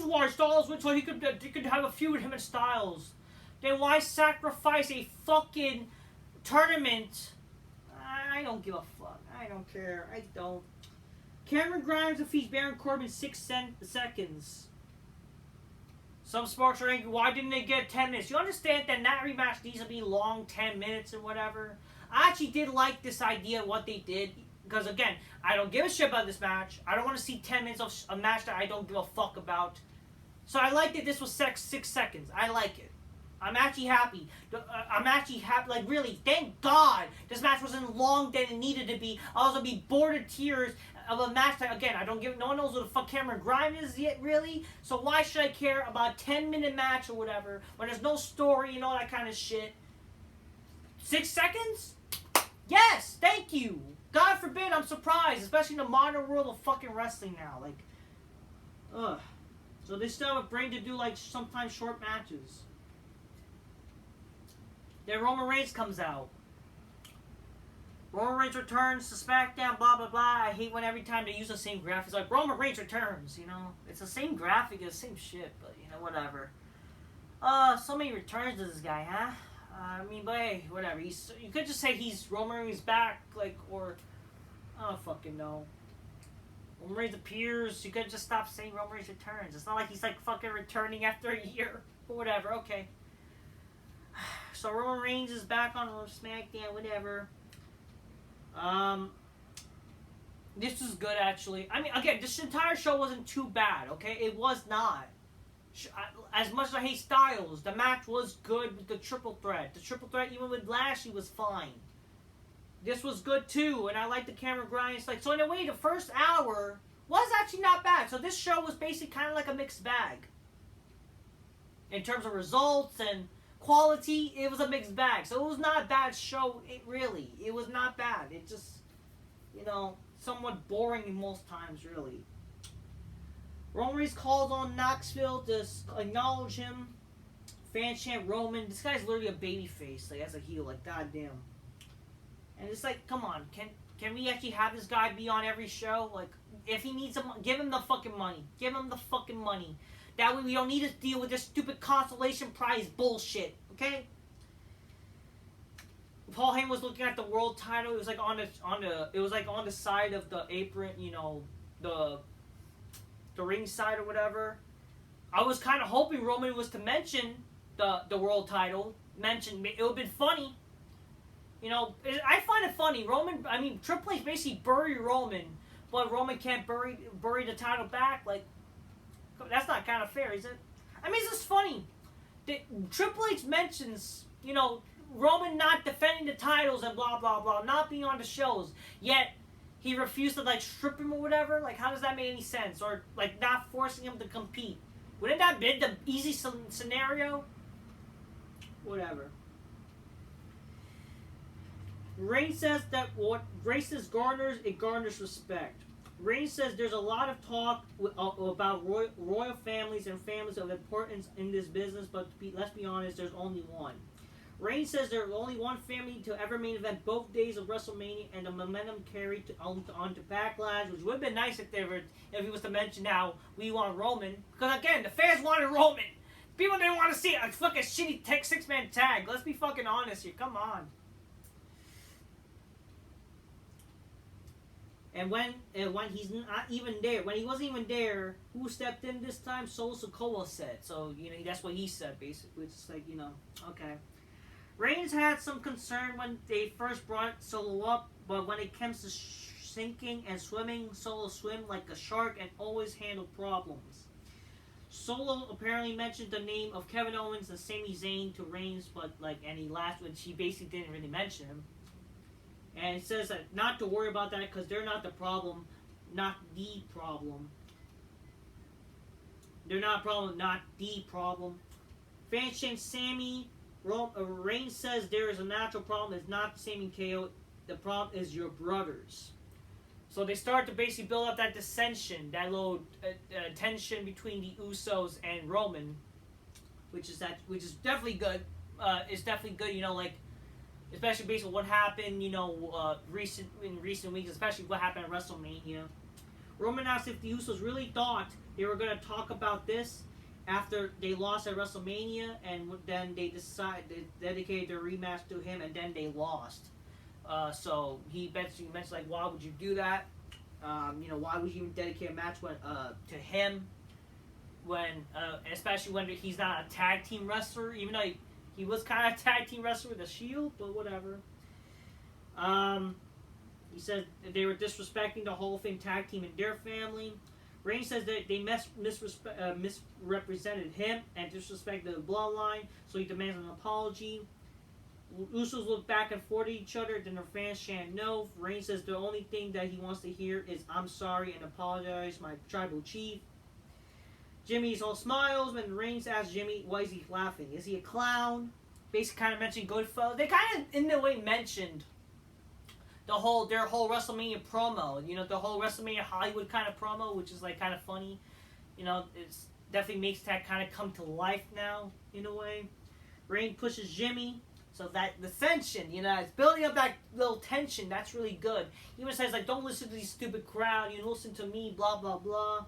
why Styles went so he could have a feud with him and Styles. Then why sacrifice a fucking tournament? I don't give a fuck. I don't care. I don't. Cameron Grimes defeats Baron Corbin in 6 seconds. Some smarts are angry. Why didn't they get 10 minutes? You understand that rematch needs to be long, 10 minutes or whatever. I actually did like this idea, what they did. Because, again, I don't give a shit about this match. I don't want to see 10 minutes of a match that I don't give a fuck about. So I like that this was 6 seconds. I like it. I'm actually happy. Like, really, thank God this match wasn't long than it needed to be. I was going to be bored of tears of a match that, again, no one knows who the fuck Cameron Grimes is yet, really. So why should I care about a 10-minute match or whatever when there's no story and all that kind of shit? 6 seconds? Yes, thank you. God forbid I'm surprised, especially in the modern world of fucking wrestling now. Like, ugh. So they still have a brain to do, like, sometimes short matches. Then Roman Reigns comes out. Roman Reigns returns to SmackDown, blah, blah, blah. I hate when every time they use the same graphic. It's like, Roman Reigns returns, you know? It's the same graphic, it's the same shit, but, you know, whatever. So many returns to this guy, huh? I mean, but hey, whatever. You could just say he's Roman Reigns back, like, or I don't fucking know. Roman Reigns appears. You could just stop saying Roman Reigns returns. It's not like he's like fucking returning after a year, but whatever. Okay. So Roman Reigns is back on SmackDown, whatever. This was good actually. I mean, again, this entire show wasn't too bad. Okay, it was not. As much as I hate Styles, the match was good with the triple threat. The triple threat, even with Lashley, was fine. This was good too, and I like the Cameron Grimes. Like, so in a way, the first hour was actually not bad. So this show was basically kind of like a mixed bag. In terms of results and quality, it was a mixed bag. So it was not a bad show, it was not bad. It just, you know, somewhat boring most times, really. Roman Reigns calls on Knoxville to acknowledge him. Fans chant Roman. This guy's literally a babyface, like, as a heel, like, goddamn. And it's like, come on, can we actually have this guy be on every show? Like, if he needs some, give him the fucking money. Give him the fucking money. That way we don't need to deal with this stupid consolation prize bullshit, okay? Paul Heyman was looking at the world title. It was like on the side of the apron, you know, the ring side or whatever. I was kind of hoping Roman was to mention the world title. It would have been funny. You know, I find it funny. Triple H basically buried Roman, but Roman can't bury the title back. Like, that's not kind of fair, is it? I mean, it's just funny. Triple H mentions, you know, Roman not defending the titles and blah, blah, blah, not being on the shows, yet he refused to, like, strip him or whatever. Like, how does that make any sense? Or, like, not forcing him to compete. Wouldn't that be the easy scenario? Whatever. Reigns says that what racist garners, it garners respect. Reigns says there's a lot of talk about royal families and families of importance in this business, but let's be honest, there's only one. Reigns says there's only one family to ever main event both days of WrestleMania, and the momentum carried on to Backlash, which would have been nice if he was to mention how we want Roman. Because again, the fans wanted Roman. People didn't want to see a fucking shitty six-man tag. Let's be fucking honest here. Come on. And when he's not even there, when he wasn't even there, who stepped in this time? Solo Sikoa said. So, that's what he said, basically. It's just like, okay. Reigns had some concern when they first brought Solo up, but when it comes to sinking and swimming, Solo swim like a shark and always handle problems. Solo apparently mentioned the name of Kevin Owens and Sami Zayn to Reigns, but and he laughed when she basically didn't really mention him. And it says that not to worry about that because they're not the problem, not the problem. They're not a problem, not the problem. Fans chant Sami. Reigns says there is a natural problem. It's not Sami and KO. The problem is your brothers. So they start to basically build up that dissension, that little tension between the Usos and Roman, which is definitely good. It's definitely good, especially based on what happened, in recent weeks, especially what happened at WrestleMania. Roman asked if the Usos really thought they were going to talk about this after they lost at WrestleMania, and then they dedicated their rematch to him, and then they lost. So he mentioned why would you do that? Why would you even dedicate a match to him especially when he's not a tag team wrestler, even though he was kind of a tag team wrestler with the Shield, but whatever. He said that they were disrespecting the Hall of Fame tag team and their family. Reigns says that they misrepresented him and disrespected the bloodline, so he demands an apology. Usos look back and forth at each other, then their fans chant no. Reigns says the only thing that he wants to hear is "I'm sorry" and "apologize, my tribal chief." Jimmy's all smiles when Reigns asks Jimmy, why is he laughing? Is he a clown? Basically kind of mentioned Goodfellas. They kind of, in a way, mentioned their whole WrestleMania promo. The whole WrestleMania Hollywood kind of promo, which is kind of funny. It's definitely makes that kind of come to life now, in a way. Reigns pushes Jimmy. So that the tension, it's building up that little tension. That's really good. He even says, don't listen to these stupid crowd. Listen to me, blah, blah, blah.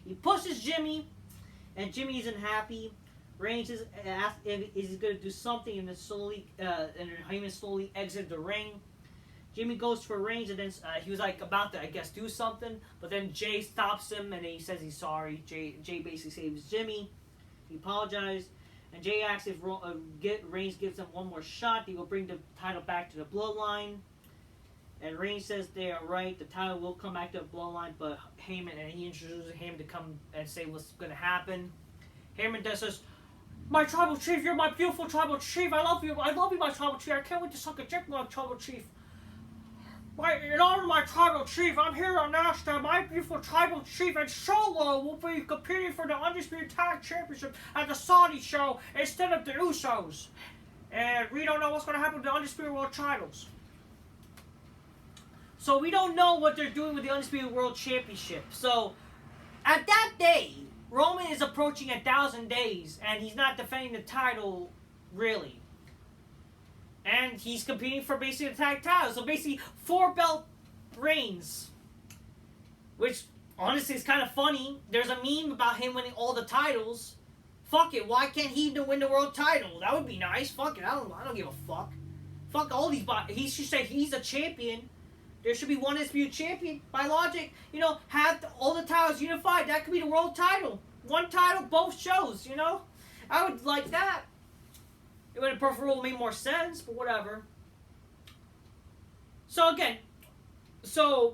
He pushes Jimmy, and Jimmy isn't happy. Reigns asks if he's going to do something, and then Heyman slowly exits the ring. Jimmy goes for Reigns, and then he was about to, I guess, do something. But then Jay stops him, and then he says he's sorry. Jay basically saves Jimmy. He apologized. And Jay asks if Reigns gives him one more shot, he will bring the title back to the bloodline. And Reigns says they are right, the title will come back to the bloodline, but Heyman, and he introduces Heyman to come and say what's going to happen. Heyman then says, my tribal chief, you're my beautiful tribal chief, I love you, my tribal chief, I can't wait to suck a dick, my tribal chief. In honor of my tribal chief, I'm here to announce that my beautiful tribal chief and Solo will be competing for the Undisputed Tag Championship at the Saudi show instead of the Usos. And we don't know what's going to happen with the Undisputed World titles. So we don't know what they're doing with the Undisputed World Championship. So at that day, Roman is approaching 1,000 days, and he's not defending the title, really. And he's competing for basically the tag title. So basically, 4-belt reigns. Which, honestly, is kind of funny. There's a meme about him winning all the titles. Fuck it, why can't he win the world title? That would be nice. Fuck it, I don't give a fuck. Fuck all these... He should say he's a champion. There should be one undisputed champion. By logic, have all the titles unified. That could be the world title. One title, both shows, I would like that. It would have preferably made more sense, but whatever. So again,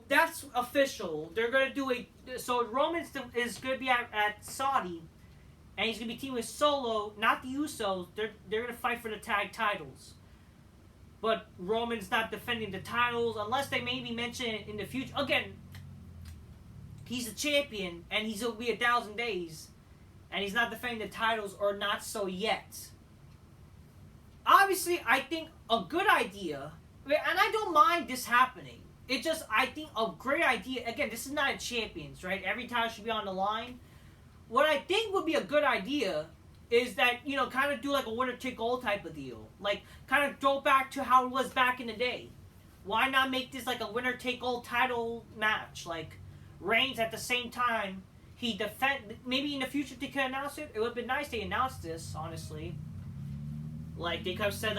that's official. They're gonna do Roman is gonna be at Saudi, and he's gonna be teaming with Solo, not the Usos. They're gonna fight for the tag titles. But Roman's not defending the titles unless they maybe mention it in the future. Again, he's a champion, and he'll be 1,000 days, and he's not defending the titles, or not so yet. Obviously, I think a good idea, and I don't mind this happening. It just, I think a great idea, again, this is not a champions, right? Every title should be on the line. What I think would be a good idea is that, kind of do a winner-take-all type of deal. Kind of go back to how it was back in the day. Why not make this a winner-take-all title match? Reigns at the same time, maybe in the future they could announce it. It would have been nice they announced this, honestly. They could have said,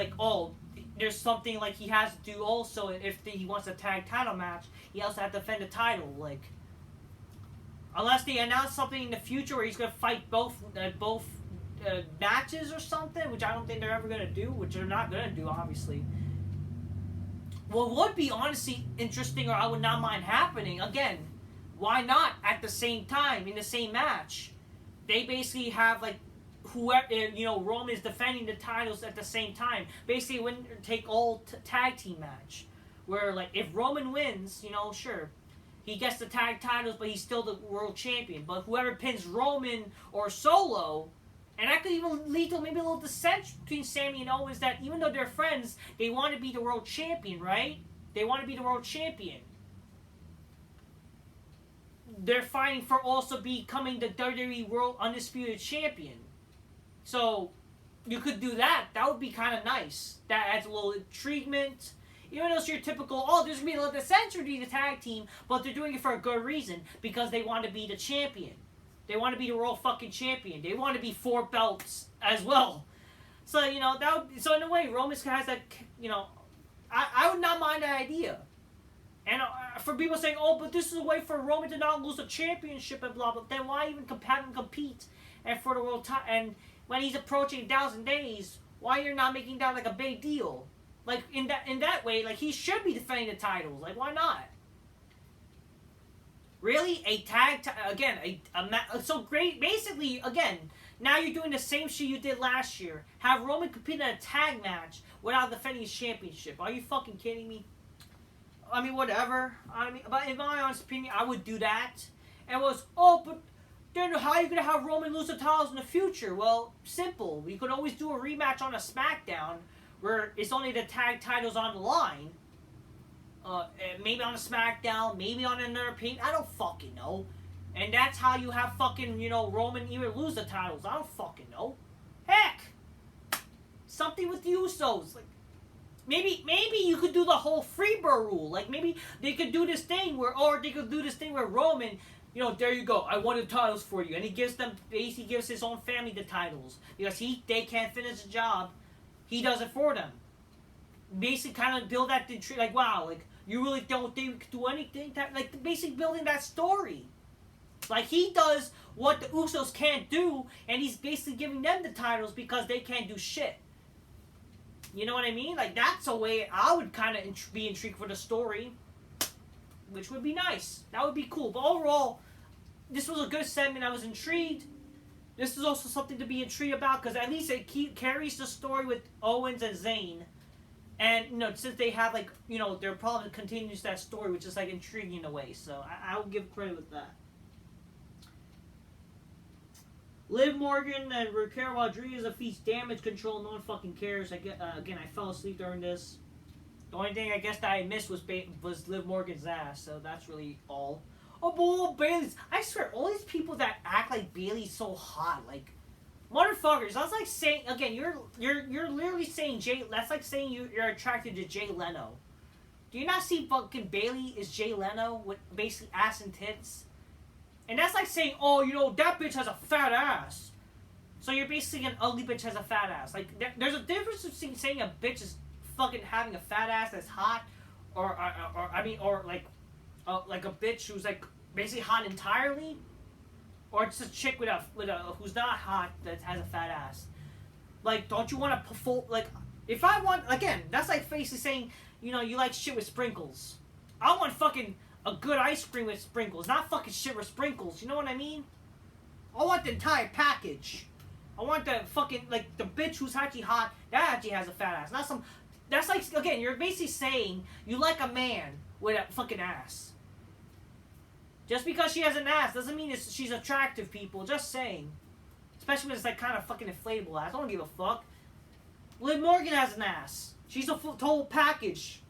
there's something like he has to do also if he wants a tag title match. He also has to defend the title. Like, unless they announce something in the future where he's gonna fight both matches or something, which I don't think they're ever gonna do, which they're not gonna do, obviously. What would be honestly interesting, or I would not mind happening again. Why not at the same time in the same match? They basically have like whoever Roman is defending the titles at the same time. Basically, win take all tag team match, where like if Roman wins, sure, he gets the tag titles, but he's still the world champion. But whoever pins Roman or Solo, and that could even lead to maybe a little dissent between Sami and Owens, that even though they're friends, they want to be the world champion, right? They want to be the world champion. They're fighting for also becoming the WWE World Undisputed Champion. So, you could do that. That would be kind of nice. That adds a little intriguement. Even though it's your typical, there's going to be a little dissent between the tag team, but they're doing it for a good reason, because they want to be the champion. They want to be the world fucking champion. They want to be 4 belts as well. So, so in a way, Roman has that, I would not mind that idea. And for people saying, but this is a way for Roman to not lose a championship and blah, blah, then why even have him compete and for the world title? And when he's approaching 1,000 days, why you're not making that like a big deal? Like, in that way, like, he should be defending the titles. Like, why not? Really? A tag... again, so great... Basically, again, now you're doing the same shit you did last year. Have Roman compete in a tag match without defending his championship. Are you fucking kidding me? I mean, whatever. But in my honest opinion, I would do that. And it was, but then how are you going to have Roman lose the titles in the future? Well, simple. We could always do a rematch on a Smackdown where it's only the tag titles on the line. Maybe on a Smackdown, maybe on another pay. I don't fucking know. And that's how you have fucking, Roman even lose the titles. I don't fucking know. Heck! Something with the Usos. Like, maybe you could do the whole Freebird rule. Like, maybe they could do this thing where Roman, there you go, I won the titles for you. And he gives his own family the titles. Because they can't finish the job. He does it for them. Basically kind of build that intrigue, like, wow, like, you really don't think we could do anything? Like, basically building that story. Like, he does what the Usos can't do, and he's basically giving them the titles because they can't do shit. You know what I mean? Like, that's a way I would kind of be intrigued for the story, which would be nice. That would be cool. But overall, this was a good segment. I was intrigued. This is also something to be intrigued about, because at least it carries the story with Owens and Zayn. And, since they have, like, their problem continues that story, which is, like, intriguing in a way. So, I will give credit with that. Liv Morgan and Raquel Rodriguez defeats Damage Control. No one fucking cares. Again, I fell asleep during this. The only thing I guess that I missed was Liv Morgan's ass. So, that's really all. But Bayley's... I swear, all these people that act like Bayley's so hot, like... Motherfuckers, that's like saying, again, you're literally saying that's like saying you're attracted to Jay Leno. Do you not see fucking Bayley is Jay Leno with basically ass and tits? And that's like saying, that bitch has a fat ass. So you're basically an ugly bitch has a fat ass. Like, there's a difference between saying a bitch is fucking having a fat ass that's hot, or like a bitch who's like basically hot entirely. Or it's a chick with a who's not hot that has a fat ass. Like, don't you want to like? If I want, again, that's like basically saying, you like shit with sprinkles. I want fucking a good ice cream with sprinkles, not fucking shit with sprinkles. You know what I mean? I want the entire package. I want the fucking, like, the bitch who's actually hot that actually has a fat ass. Not some. That's like, again, you're basically saying you like a man with a fucking ass. Just because she has an ass doesn't mean she's attractive, people. Just saying. Especially when it's like kind of fucking inflatable ass. I don't give a fuck. Liv Morgan has an ass. She's a total package.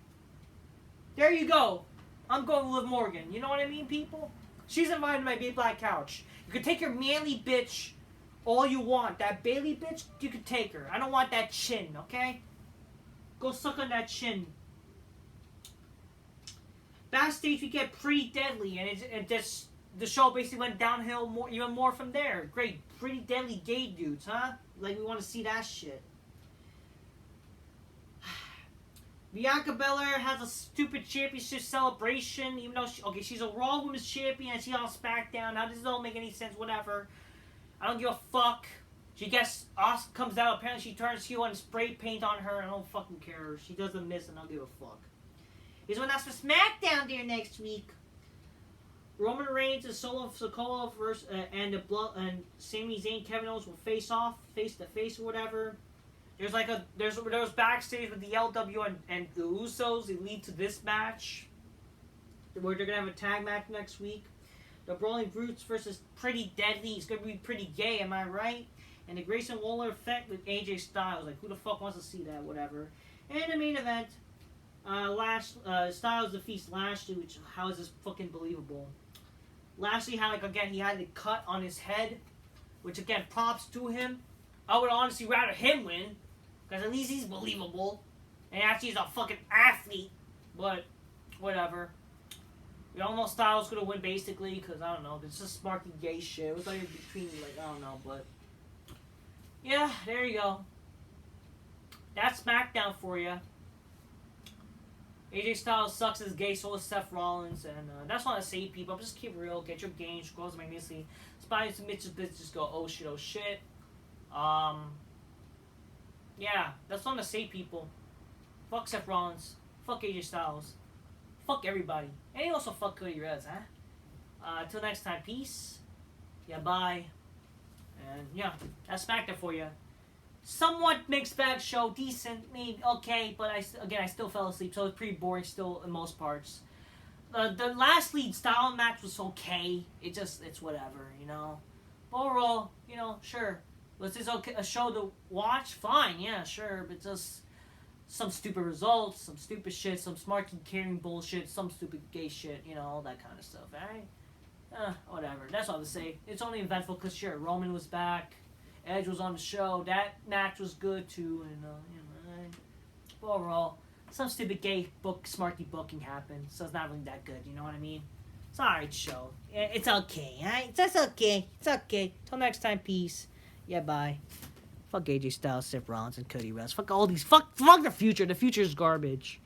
There you go. I'm going with Liv Morgan. You know what I mean, people? She's invited to my big black couch. You can take your manly bitch all you want. That Bayley bitch, you can take her. I don't want that chin, okay? Go suck on that chin. Backstage, we get Pretty Deadly, and the show basically went downhill even more from there. Great, Pretty Deadly gay dudes, huh? Like, we want to see that shit. Bianca Belair has a stupid championship celebration, even though she's a Raw Women's Champion and she's on SmackDown. Now this don't make any sense. Whatever. I don't give a fuck. She gets Asuka comes out. Apparently she turns heel and spray paint on her. I don't fucking care. She doesn't miss and I don't give a fuck. Here's what else for SmackDown there next week. Roman Reigns and Solo Sikoa versus and Sami Zayn, Kevin Owens will face off, face to face or whatever. There's backstage with the LW and the Usos. They lead to this match where they're gonna have a tag match next week. The Brawling Brutes versus Pretty Deadly. It's gonna be pretty gay, am I right? And the Grayson Waller effect with AJ Styles. Like, who the fuck wants to see that? Whatever. And the main event, Styles defeats Lashley, which, how is this fucking believable? Lashley had, he had a cut on his head, which, again, props to him. I would honestly rather him win, because at least he's believable. And actually, he's a fucking athlete. But, whatever. We all know Styles gonna win, basically, because, I don't know, it's just smarky gay shit. It was like in between, I don't know, but... yeah, there you go. That's SmackDown for you. AJ Styles sucks as gay, so is Seth Rollins, and that's what I say, people. Just keep real, get your game, scrolls magnificently. Spies and Mitch's bitches go, oh shit, oh shit. Yeah, that's what I'm gonna say, people. Fuck Seth Rollins. Fuck AJ Styles. Fuck everybody. And you also fuck Cody Rhodes, huh? Until next time, peace. Yeah, bye. And yeah, that's SmackDown for you. Somewhat mixed bag show, decent, maybe okay, but I still fell asleep, so it's pretty boring still in most parts. The last lead style match was okay. It's whatever, you know. But overall, you know, sure. Was this okay, a show to watch? Fine, yeah, sure, but just some stupid results, some stupid shit, some smart caring bullshit, some stupid gay shit, you know, all that kind of stuff, alright? Whatever. That's all to say. It's only eventful because, sure, Roman was back. Edge was on the show. That match was good, too. And, but overall, some stupid gay smarty booking happened. So it's not really that good. You know what I mean? It's an alright show. It's okay, alright? It's just okay. It's okay. Till next time, peace. Yeah, bye. Fuck AJ Styles, Seth Rollins, and Cody Rhodes. Fuck all these. Fuck the future. The future is garbage.